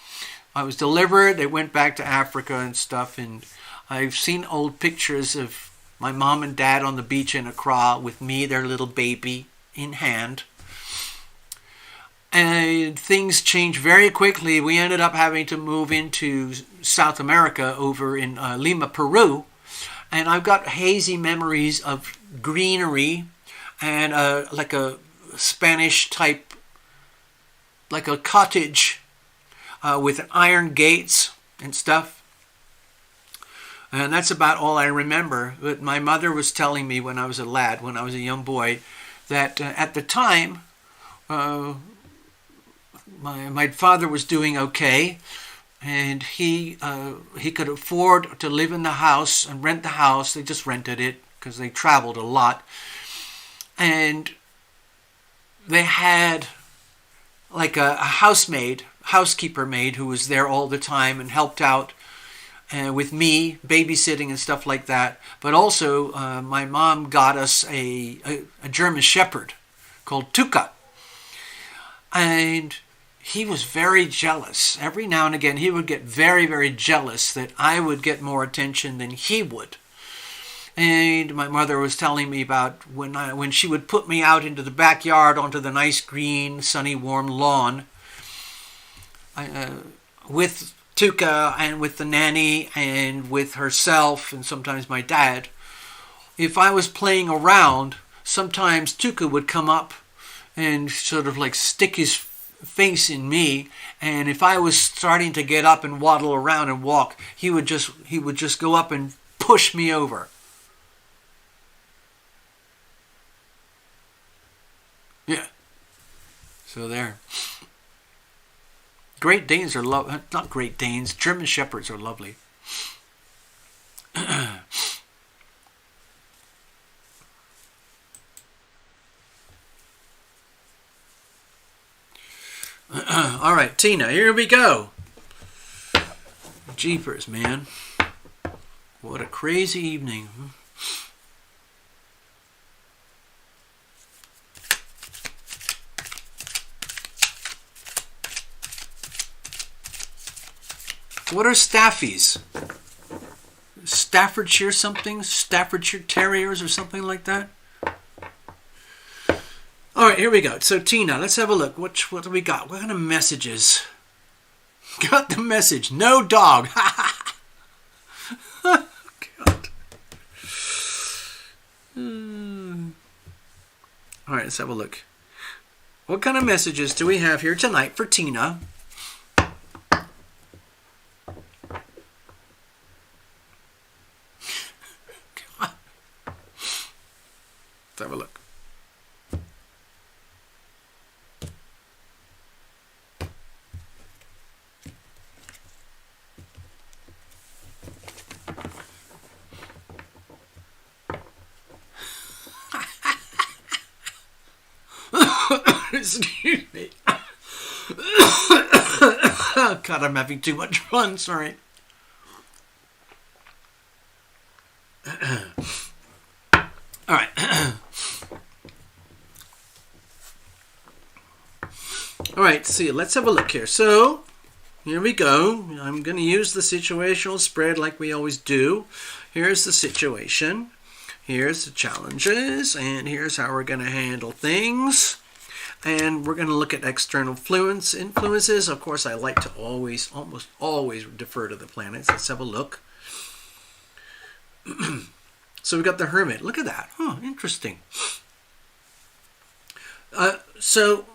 I was delivered. They went back to Africa and stuff. And I've seen old pictures of my mom and dad on the beach in Accra with me, their little baby, in hand. And things changed very quickly. We ended up having to move into South America over in Lima, Peru. And I've got hazy memories of greenery and like a Spanish type, like a cottage with iron gates and stuff. And that's about all I remember. But my mother was telling me when I was a lad, when I was a young boy, that at the time, my father was doing okay. And he could afford to live in the house and rent the house. They just rented it because they traveled a lot. And they had like a housekeeper maid who was there all the time and helped out with me, babysitting and stuff like that. But also, my mom got us a German Shepherd called Tuka. And he was very jealous. Every now and again, he would get very, very jealous that I would get more attention than he would. And my mother was telling me about when she would put me out into the backyard onto the nice green, sunny, warm lawn with Tuka and with the nanny and with herself and sometimes my dad. If I was playing around, sometimes Tuka would come up and sort of like stick his face in me, and if I was starting to get up and waddle around and walk, he would just go up and push me over. Yeah. So there. Great Danes are not Great Danes, German Shepherds are lovely. All right, Tina, here we go. Jeepers, man. What a crazy evening. What are staffies? Staffordshire something? Staffordshire Terriers or something like that? All right, here we go. So, Tina, let's have a look. What do we got? What kind of messages? Got the message. No dog. God. All right, let's have a look. What kind of messages do we have here tonight for Tina? Let's have a look. Excuse me. God, I'm having too much fun. Sorry. All right. All right, see, let's have a look here. So, here we go. I'm going to use the situational spread like we always do. Here's the situation. Here's the challenges. And here's how we're going to handle things. And we're going to look at external influences. Of course, I like to almost always defer to the planets. Let's have a look. So we got the Hermit. Look at that. Oh, interesting. So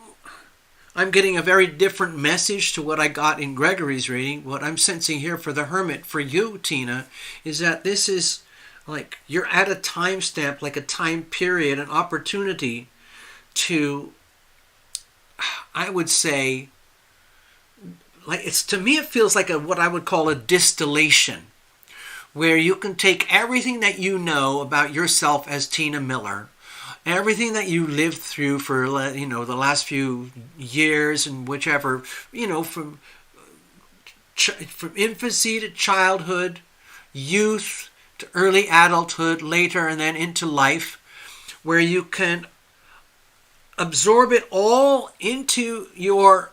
I'm getting a very different message to what I got in Gregory's reading. What I'm sensing here for the Hermit, for you, Tina, is that this is like you're at a time stamp, like a time period, an opportunity to, I would say, like to me it feels like what I would call a distillation, where you can take everything that you know about yourself as Tina Miller, everything that you lived through for the last few years and whichever, from infancy to childhood, youth to early adulthood, later and then into life, where you can absorb it all into your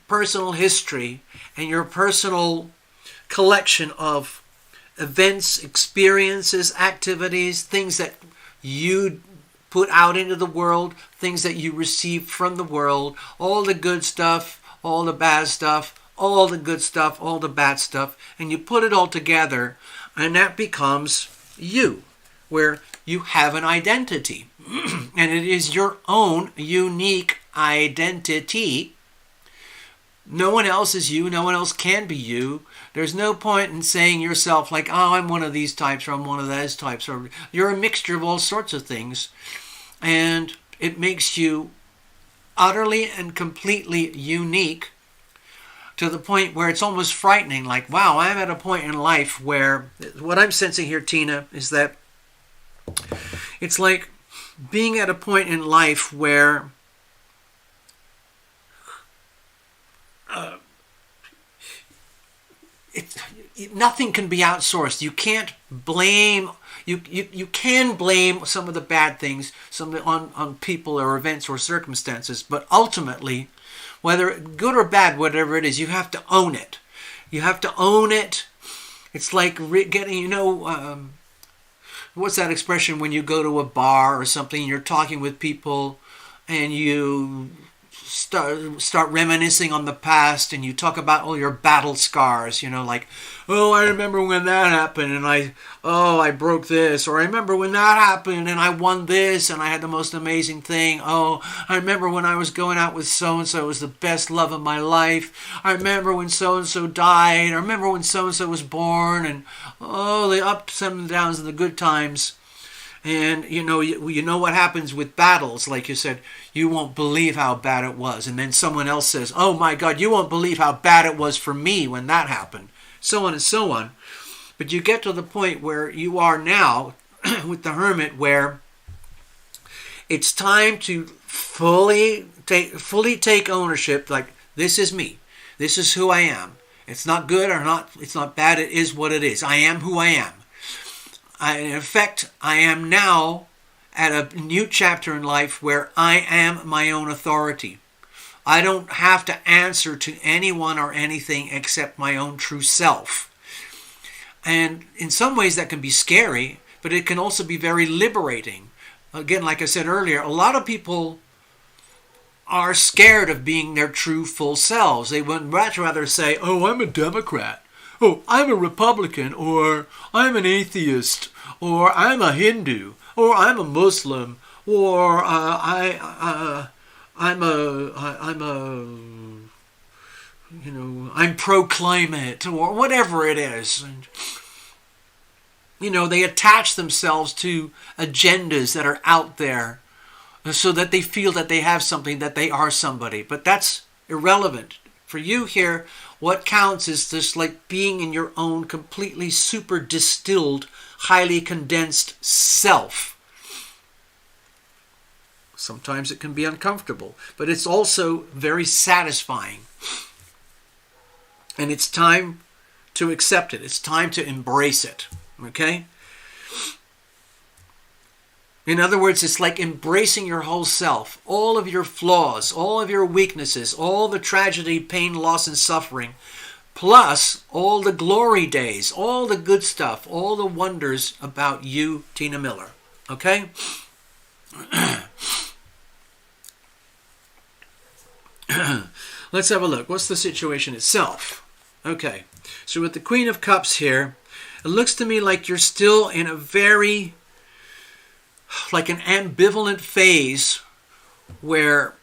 personal history and your personal collection of events, experiences, activities, things that you put out into the world, things that you received from the world, all the good stuff, all the bad stuff, all the good stuff, all the bad stuff, and you put it all together, and that becomes you, where you have an identity. And it is your own unique identity. No one else is you. No one else can be you. There's no point in saying yourself like, oh, I'm one of these types or I'm one of those types. Or you're a mixture of all sorts of things. And it makes you utterly and completely unique to the point where it's almost frightening. Like, wow, I'm at a point in life where what I'm sensing here, Tina, is that It's like being at a point in life where nothing can be outsourced. You can't blame. You can blame some of the bad things on people or events or circumstances, but ultimately, whether good or bad, whatever it is, you have to own it. You have to own it. It's like getting, what's that expression when you go to a bar or something, you're talking with people and you start reminiscing on the past, and you talk about all your battle scars, like, oh, I remember when that happened, and I broke this, or I remember when that happened and I won this and I had the most amazing thing. Oh, I remember when I was going out with so-and-so, it was the best love of my life. I remember when so-and-so died. I remember when so-and-so was born, and the ups and downs and the good times. And you know what happens with battles, like you said, you won't believe how bad it was. And then someone else says, oh my God, you won't believe how bad it was for me when that happened. So on and so on. But you get to the point where you are now with the Hermit, where it's time to fully take ownership. Like, this is me. This is who I am. It's not good or not. It's not bad. It is what it is. I am who I am. In effect, I am now at a new chapter in life where I am my own authority. I don't have to answer to anyone or anything except my own true self. And in some ways that can be scary, but it can also be very liberating. Again, like I said earlier, a lot of people are scared of being their true full selves. They would much rather say, oh, I'm a Democrat. Oh, I'm a Republican, or I'm an atheist, or I'm a Hindu, or I'm a Muslim, or I'm pro-climate, or whatever it is. And, they attach themselves to agendas that are out there so that they feel that they have something, that they are somebody. But that's irrelevant. For you here, what counts is just like being in your own completely super distilled, highly condensed self. Sometimes it can be uncomfortable, but it's also very satisfying. And it's time to accept it. It's time to embrace it. Okay? In other words, it's like embracing your whole self, all of your flaws, all of your weaknesses, all the tragedy, pain, loss, and suffering, plus all the glory days, all the good stuff, all the wonders about you, Tina Miller. Okay? Let's have a look. What's the situation itself? Okay. So with the Queen of Cups here, it looks to me like you're still in a very, like an ambivalent phase where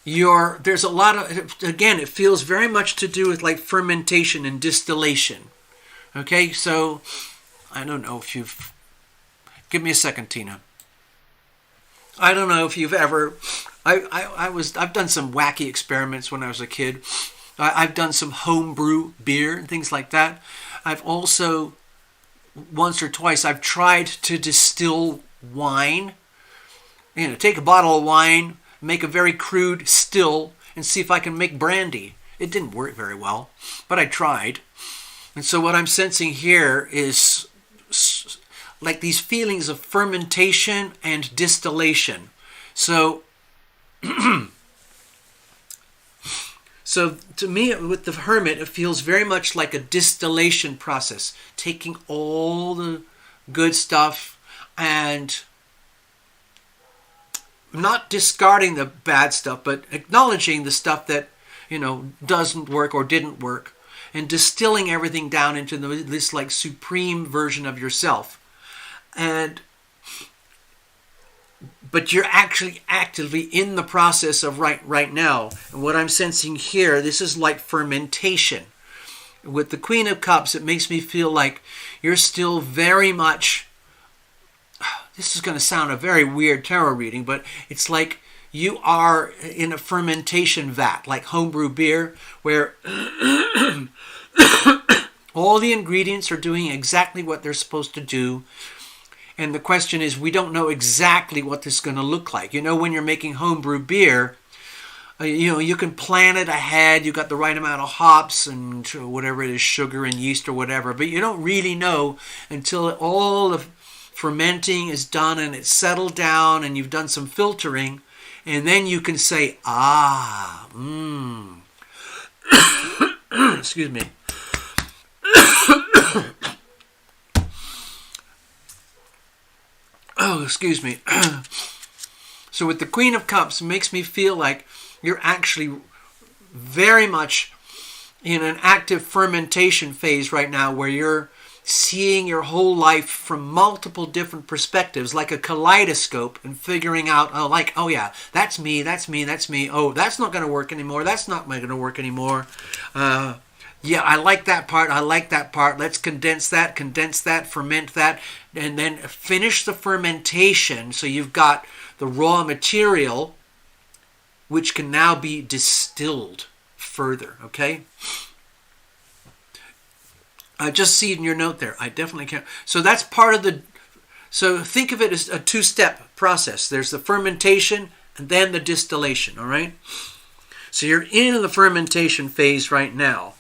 there's a lot of, again, it feels very much to do with like fermentation and distillation. Okay, so I don't know if you've, give me a second, Tina. I don't know if you've ever, I've done some wacky experiments when I was a kid. I've done some homebrew beer and things like that. I've also, once or twice, I've tried to distill wine. Take a bottle of wine, make a very crude still, and see if I can make brandy. It didn't work very well, but I tried. And so what I'm sensing here is like these feelings of fermentation and distillation. So, so to me, with the Hermit, it feels very much like a distillation process, taking all the good stuff and not discarding the bad stuff, but acknowledging the stuff that, doesn't work or didn't work, and distilling everything down into this like supreme version of yourself. But you're actually actively in the process of right now. And what I'm sensing here, this is like fermentation. With the Queen of Cups, it makes me feel like you're still very much, this is going to sound a very weird tarot reading, but it's like you are in a fermentation vat, like homebrew beer, where all the ingredients are doing exactly what they're supposed to do. And the question is, we don't know exactly what this is going to look like. You know, when you're making homebrew beer, you can plan it ahead. You got the right amount of hops and whatever it is, sugar and yeast or whatever. But you don't really know until all the fermenting is done and it's settled down and you've done some filtering. And then you can say, excuse me. Oh, excuse me. So with the Queen of Cups, it makes me feel like you're actually very much in an active fermentation phase right now, where you're seeing your whole life from multiple different perspectives, like a kaleidoscope, and figuring out, oh yeah, that's me, that's me, that's me. Oh, that's not going to work anymore. That's not going to work anymore. Yeah, I like that part. I like that part. Let's condense that, ferment that, and then finish the fermentation. So you've got the raw material, which can now be distilled further, okay? I just see it in your note there. I definitely can't. So that's part of so think of it as a two-step process. There's the fermentation and then the distillation, all right? So you're in the fermentation phase right now.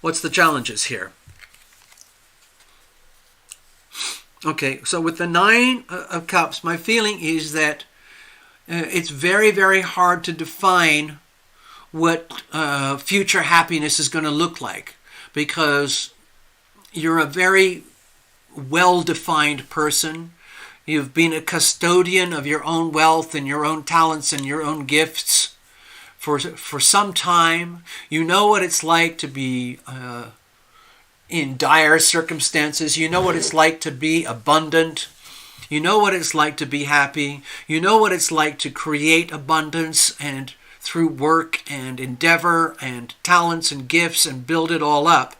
What's the challenges here? Okay, so with the Nine of Cups, my feeling is that it's very, very hard to define what future happiness is going to look like, because you're a very well-defined person. You've been a custodian of your own wealth and your own talents and your own gifts for some time. You know what it's like to be in dire circumstances. You know what it's like to be abundant. You know what it's like to be happy. You know what it's like to create abundance and through work and endeavor and talents and gifts and build it all up.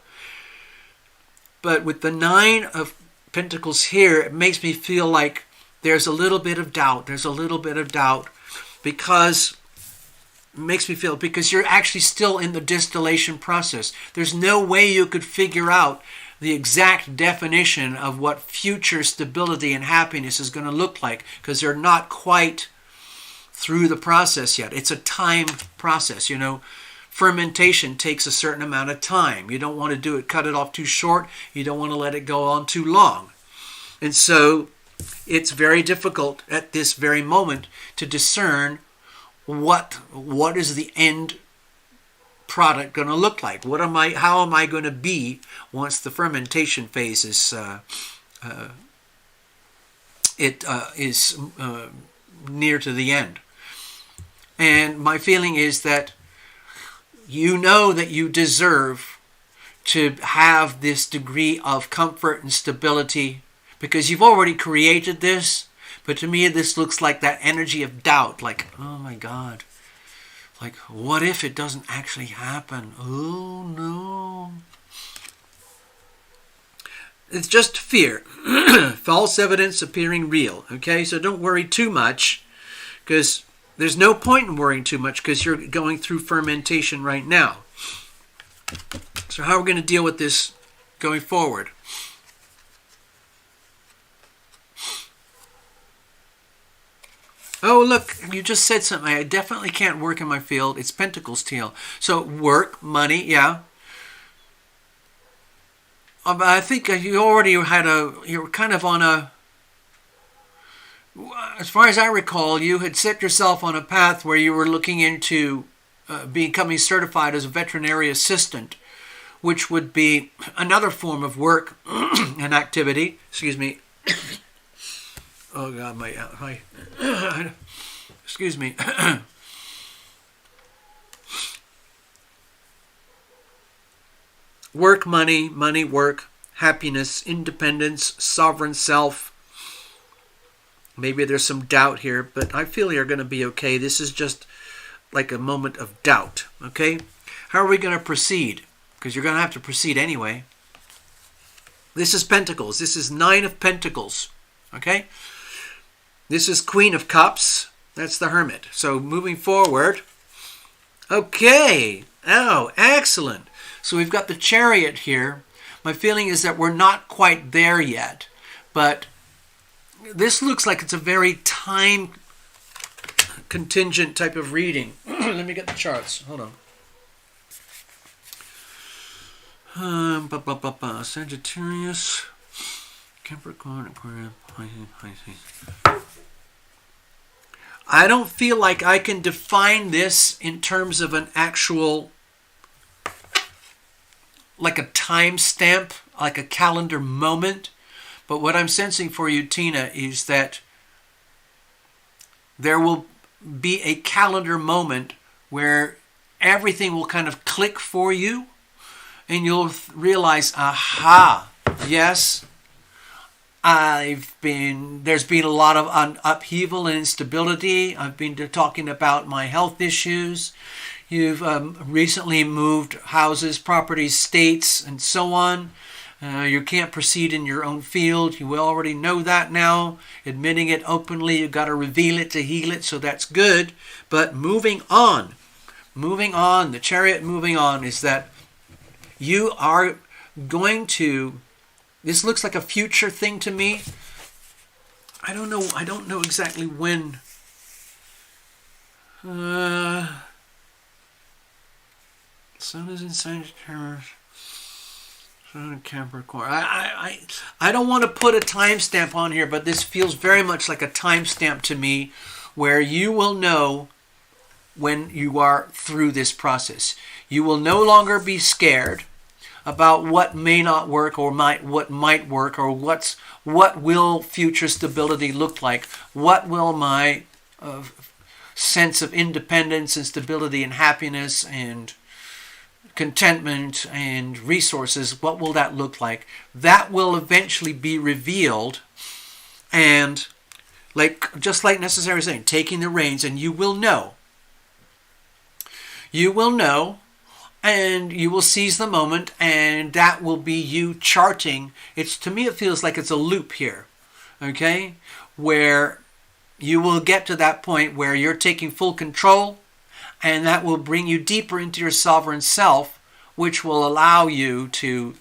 But with the Nine of Pentacles here, it makes me feel like there's a little bit of doubt. There's a little bit of doubt because you're actually still in the distillation process. There's no way you could figure out the exact definition of what future stability and happiness is going to look like, because they're not quite through the process yet. It's a time process. You know, fermentation takes a certain amount of time. You don't want to cut it off too short. You don't want to let it go on too long. And so it's very difficult at this very moment to discern what is the end product going to look like. How am I going to be once the fermentation phase is near to the end? And my feeling is that you know that you deserve to have this degree of comfort and stability because you've already created this. But to me, this looks like that energy of doubt, like, oh my God, like, what if it doesn't actually happen? Oh no. It's just fear. False evidence appearing real. Okay, so don't worry too much, because there's no point in worrying too much, because you're going through fermentation right now. So how are we going to deal with this going forward? Oh, look, you just said something. I definitely can't work in my field. It's Pentacles teal. So work, money, yeah. I think you already you're kind of on a, as far as I recall, you had set yourself on a path where you were looking into becoming certified as a veterinary assistant, which would be another form of work and activity. Excuse me. Oh God, my excuse me. Work, money, work, happiness, independence, sovereign self. Maybe there's some doubt here, but I feel you're going to be okay. This is just like a moment of doubt, okay? How are we going to proceed? Because you're going to have to proceed anyway. This is Pentacles. This is Nine of Pentacles, okay? This is Queen of Cups. That's the Hermit. So moving forward. Okay. Oh, excellent. So we've got the Chariot here. My feeling is that we're not quite there yet. But this looks like it's a very time contingent type of reading. Let me get the charts. Hold on. Sagittarius, Capricorn, Aquarius, Pisces. I don't feel like I can define this in terms of an actual, like a time stamp, like a calendar moment. But what I'm sensing for you, Tina, is that there will be a calendar moment where everything will kind of click for you, and you'll realize, aha, yes, there's been a lot of upheaval and instability. I've been talking about my health issues. You've recently moved houses, properties, states, and so on. You can't proceed in your own field. You already know that now. Admitting it openly, you've got to reveal it to heal it, so that's good. But moving on, the Chariot moving on is that you are going to, this looks like a future thing to me. I don't know exactly when. Sun is in Sagittarius. Sun in Capricorn. I don't want to put a timestamp on here, but this feels very much like a timestamp to me, where you will know when you are through this process. You will no longer be scared about what may not work, or what might work, or what will future stability look like. What will my sense of independence and stability and happiness and contentment and resources, what will that look like? That will eventually be revealed, and just like Necessary is saying, taking the reins, and you will know. You will know, and you will seize the moment, and that will be you charting. To me, it feels like it's a loop here, okay? Where you will get to that point where you're taking full control, and that will bring you deeper into your sovereign self, which will allow you to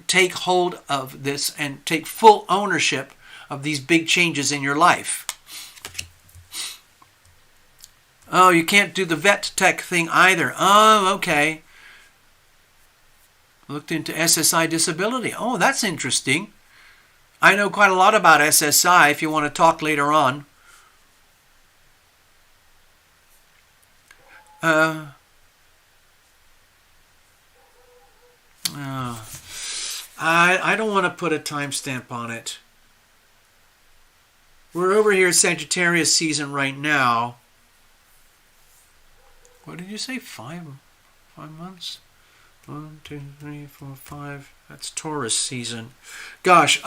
take hold of this and take full ownership of these big changes in your life. Oh, you can't do the vet tech thing either. Oh, okay. Looked into SSI disability. Oh, that's interesting. I know quite a lot about SSI if you want to talk later on. I don't want to put a timestamp on it. We're over here Sagittarius season right now. What did you say? 5 months? 1, 2, 3, 4, 5. That's Taurus season. Gosh.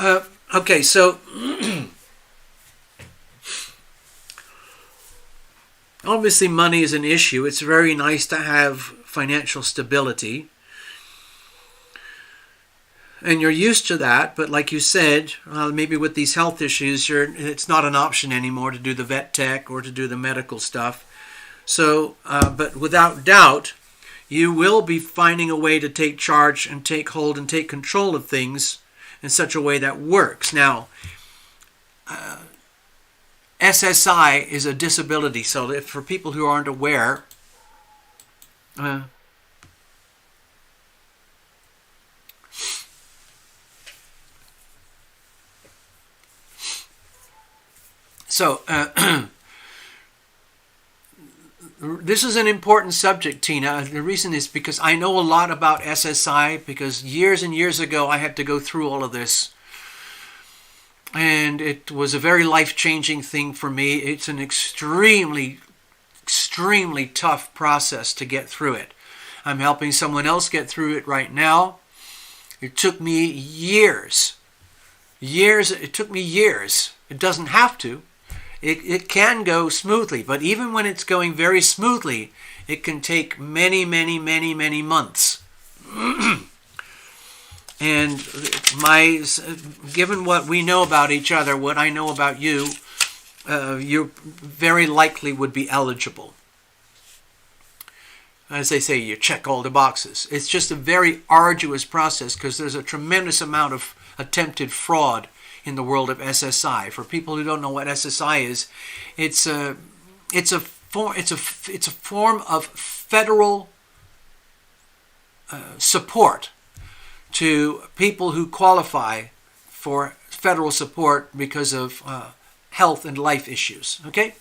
Okay, so obviously money is an issue. It's very nice to have financial stability. And you're used to that, but like you said, maybe with these health issues, it's not an option anymore to do the vet tech or to do the medical stuff. So, but without doubt, you will be finding a way to take charge and take hold and take control of things in such a way that works. Now, SSI is a disability, so if for people who aren't aware, this is an important subject, Tina. The reason is because I know a lot about SSI, because years and years ago I had to go through all of this. And it was a very life-changing thing for me. It's an extremely, extremely tough process to get through it. I'm helping someone else get through it right now. It took me years. It took me years. It doesn't have to. It can go smoothly, but even when it's going very smoothly, it can take many, many, many, many months. And given what we know about each other, what I know about you, you very likely would be eligible. As they say, you check all the boxes. It's just a very arduous process because there's a tremendous amount of attempted fraud in the world of SSI. For people who don't know what SSI is, it's a form of federal support to people who qualify for federal support because of health and life issues. Okay,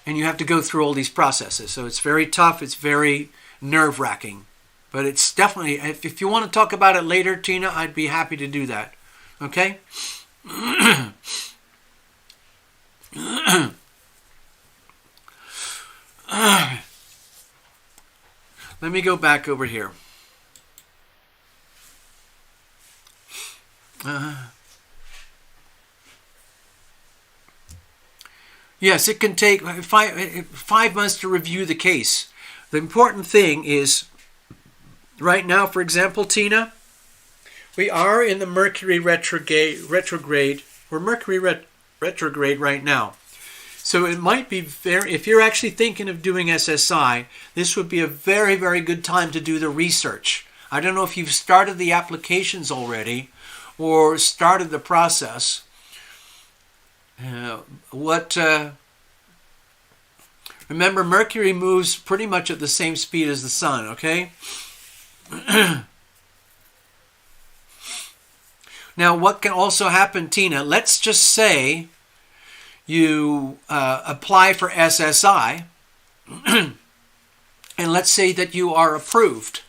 and you have to go through all these processes. So it's very tough. It's very nerve-wracking. But it's definitely, if you want to talk about it later, Tina, I'd be happy to do that. Okay? Let me go back over here. Yes, it can take 5 months to review the case. The important thing is, right now, for example, Tina, we are in the Mercury retrograde. We're Mercury retrograde right now. So it might be if you're actually thinking of doing SSI, this would be a very, very good time to do the research. I don't know if you've started the applications already or started the process. Remember, Mercury moves pretty much at the same speed as the Sun, okay? Now, what can also happen, Tina, let's just say you apply for SSI, and let's say that you are approved.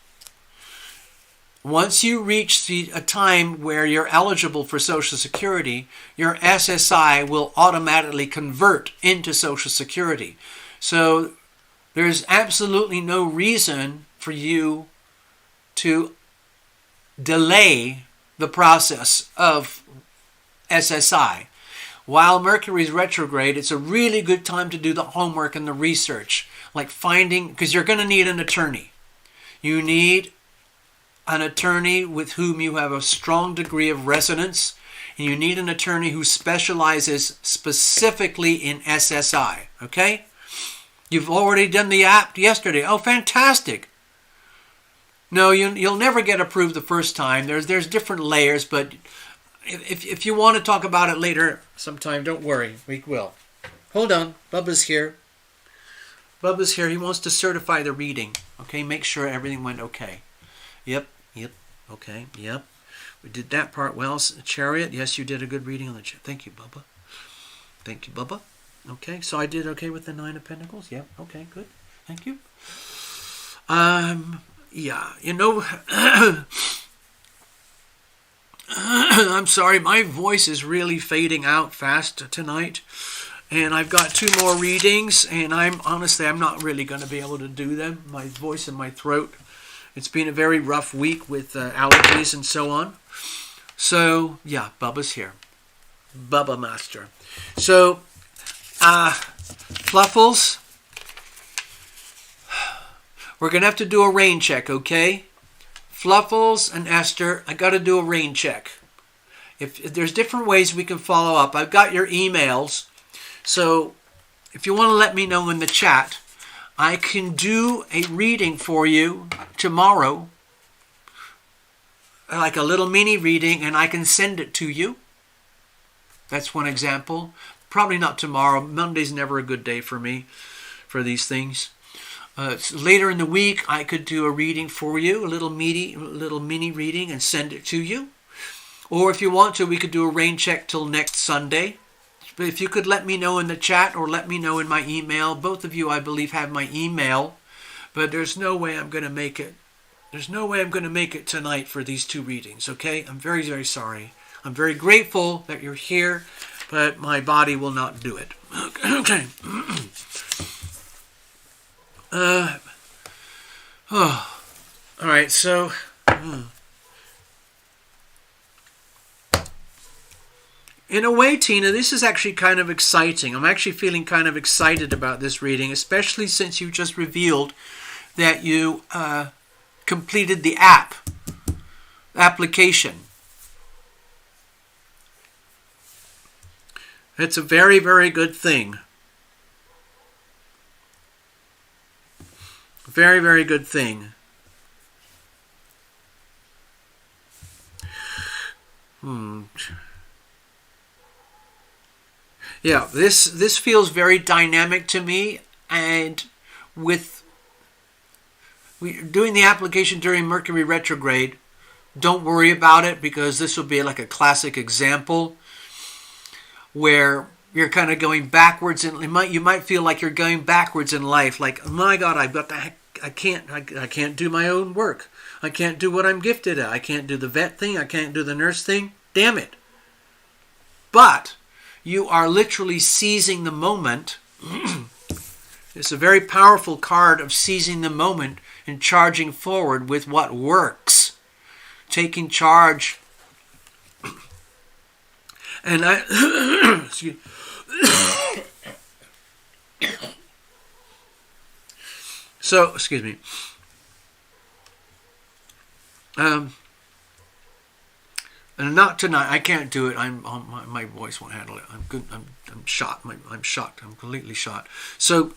Once you reach a time where you're eligible for Social Security, your SSI will automatically convert into Social Security. So there's absolutely no reason for you to delay the process of SSI. While Mercury is retrograde, it's a really good time to do the homework and the research, like finding, because you're going to need an attorney. You need an attorney with whom you have a strong degree of resonance, and you need an attorney who specializes specifically in SSI, okay? You've already done the app yesterday. Oh, fantastic. No, you'll never get approved the first time. There's different layers, but if you want to talk about it later sometime, don't worry. We will. Hold on. Bubba's here. Bubba's here. He wants to certify the reading. Okay, make sure everything went okay. Yep. Okay, yep. We did that part well. Chariot, yes, you did a good reading on the chariot. Thank you, Bubba. Thank you, Bubba. Okay, so I did okay with the 9 of Pentacles. Yep, okay, good. Thank you. Yeah, you know, I'm sorry, my voice is really fading out fast tonight. And I've got 2 more readings, and I'm not really going to be able to do them. My voice and my throat. It's been a very rough week with allergies and so on. So, yeah, Bubba's here. Bubba Master. So, Fluffles, we're going to have to do a rain check, okay? Fluffles and Esther, I got to do a rain check. If there's different ways we can follow up. I've got your emails. So, if you want to let me know in the chat, I can do a reading for you tomorrow, like a little mini reading, and I can send it to you. That's one example. Probably not tomorrow. Monday's never a good day for me for these things. Later in the week, I could do a reading for you, a little mini reading, and send it to you. Or if you want to, we could do a rain check till next Sunday. But if you could let me know in the chat or let me know in my email. Both of you, I believe, have my email. But there's no way I'm going to make it. There's no way I'm going to make it tonight for these 2 readings, okay? I'm very, very sorry. I'm very grateful that you're here, but my body will not do it. Okay. All right, so... In a way, Tina, this is actually kind of exciting. I'm actually feeling kind of excited about this reading, especially since you just revealed that you completed the application. It's a very, very good thing. Very, very good thing. Yeah, this feels very dynamic to me, and with doing the application during Mercury retrograde, don't worry about it, because this will be like a classic example where you're kind of going backwards, and you might feel like you're going backwards in life. Like, oh my God, I can't do my own work. I can't do what I'm gifted at. I can't do the vet thing. I can't do the nurse thing. Damn it. But you are literally seizing the moment. It's a very powerful card of seizing the moment and charging forward with what works. Taking charge. And excuse So, excuse me. And not tonight. I can't do it. My voice won't handle it. I'm good. I'm shot. I'm shocked. I'm completely shot. So,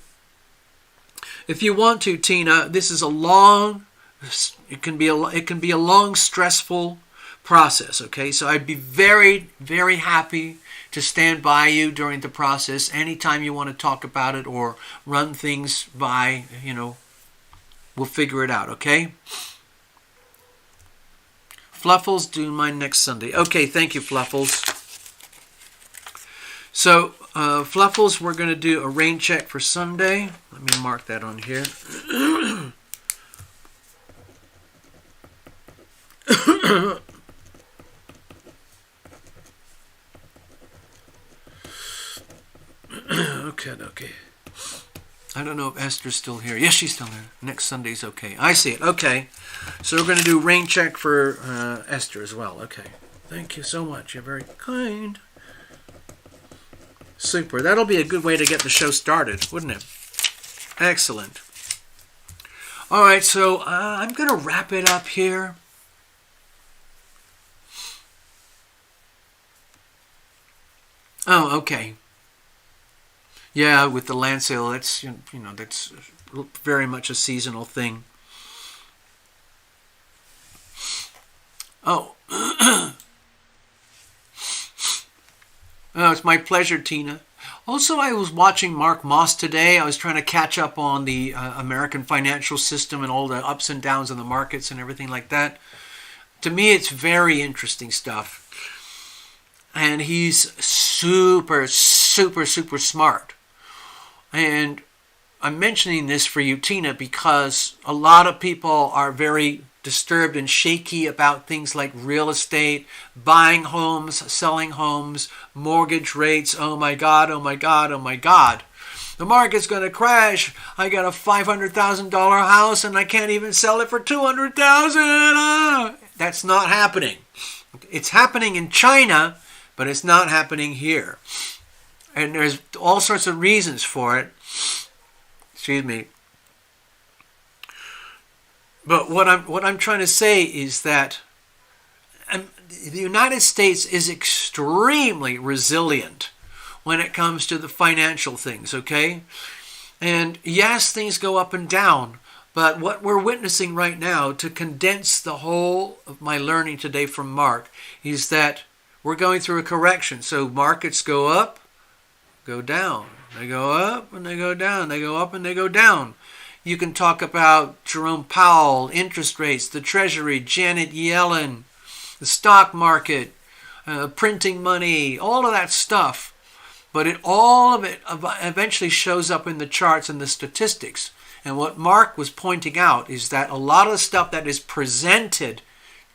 if you want to, Tina, this is a long. It can be a long, stressful process. Okay, so I'd be very, very happy to stand by you during the process. Anytime you want to talk about it or run things by, we'll figure it out. Okay. Fluffles, doing mine next Sunday. Okay, thank you, Fluffles. So, Fluffles, we're going to do a rain check for Sunday. Let me mark that on here. Okay. I don't know if Esther's still here. Yes, she's still here. Next Sunday's okay. I see it. Okay. So we're going to do rain check for Esther as well. Okay. Thank you so much. You're very kind. Super. That'll be a good way to get the show started, wouldn't it? Excellent. All right. So I'm going to wrap it up here. Oh, okay. Yeah, with the land sale, that's that's very much a seasonal thing. Oh, oh, it's my pleasure, Tina. Also, I was watching Mark Moss today. I was trying to catch up on the American financial system and all the ups and downs in the markets and everything like that. To me, it's very interesting stuff. And he's super, super, super smart. And I'm mentioning this for you, Tina, because a lot of people are very disturbed and shaky about things like real estate, buying homes, selling homes, mortgage rates. Oh my God, oh my God, oh my God. The market's going to crash. I got a $500,000 house and I can't even sell it for $200,000. That's not happening. It's happening in China, but it's not happening here. And there's all sorts of reasons for it. Excuse me. But what I'm trying to say is that the United States is extremely resilient when it comes to the financial things, okay? And yes, things go up and down, but what we're witnessing right now, to condense the whole of my learning today from Mark, is that we're going through a correction. So markets go up, go down. They go up and they go down. They go up and they go down. You can talk about Jerome Powell, interest rates, the Treasury, Janet Yellen, the stock market, printing money, all of that stuff. But all of it eventually shows up in the charts and the statistics. And what Mark was pointing out is that a lot of the stuff that is presented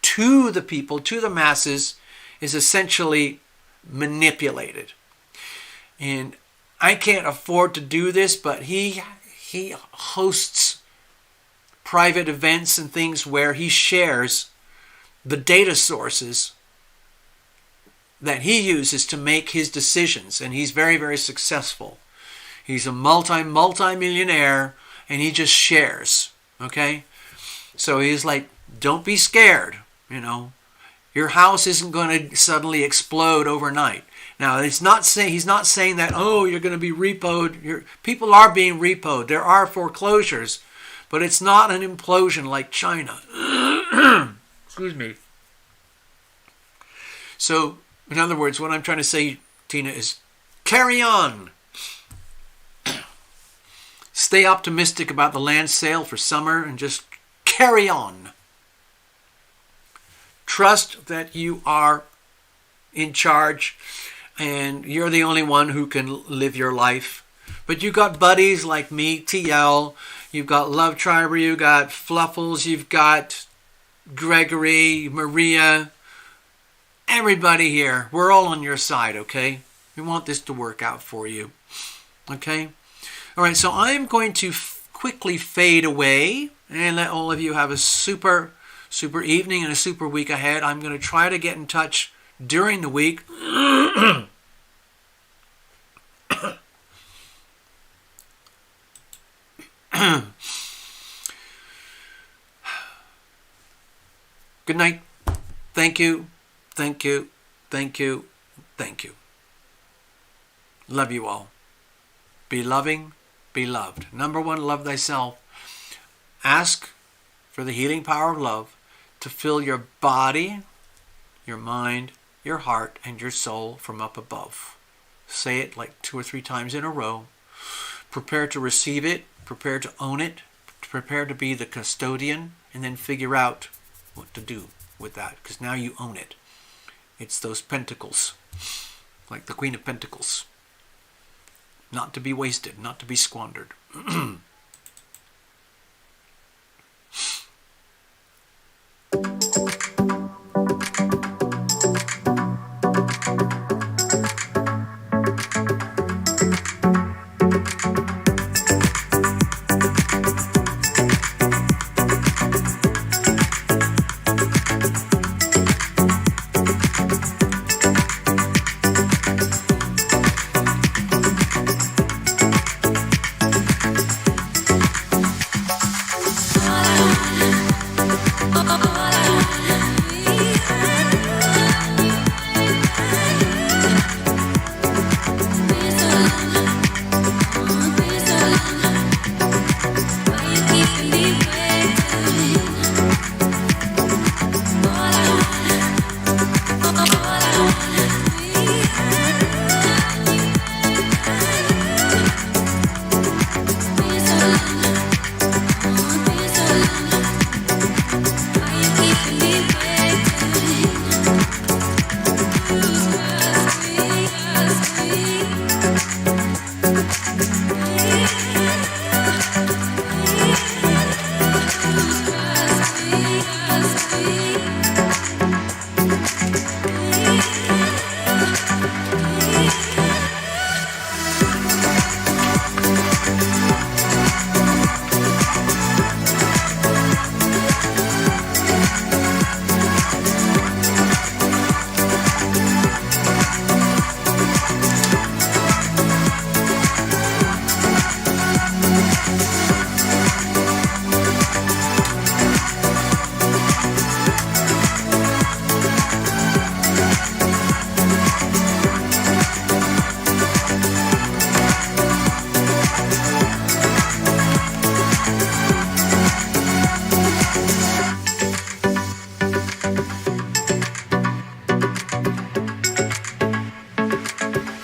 to the people, to the masses, is essentially manipulated. And I can't afford to do this, but he hosts private events and things where he shares the data sources that he uses to make his decisions, and he's very, very successful. He's a multi-millionaire, and he just shares, okay? So he's like, don't be scared, Your house isn't going to suddenly explode overnight. Now, he's not saying that, oh, you're going to be repoed. People are being repoed. There are foreclosures, but it's not an implosion like China. Excuse me. So, in other words, what I'm trying to say, Tina, is Carry on. Stay optimistic about the land sale for summer and just carry on. Trust that you are in charge and you're the only one who can live your life. But you got buddies like me, TL, you've got Love Triber, you got Fluffles, you've got Gregory, Maria, everybody here. We're all on your side, okay? We want this to work out for you, okay? All right, so I'm going to quickly fade away and let all of you have a super evening and a super week ahead. I'm going to try to get in touch during the week. Good night. Thank you. Thank you. Thank you. Thank you. Love you all. Be loving. Be loved. Number one, love thyself. Ask for the healing power of love to fill your body, your mind, your heart, and your soul from up above. Say it like 2 or 3 times in a row. Prepare to receive it. Prepare to own it. Prepare to be the custodian, and then figure out what to do with that, because now you own it. It's those pentacles, like the Queen of Pentacles. Not to be wasted, not to be squandered.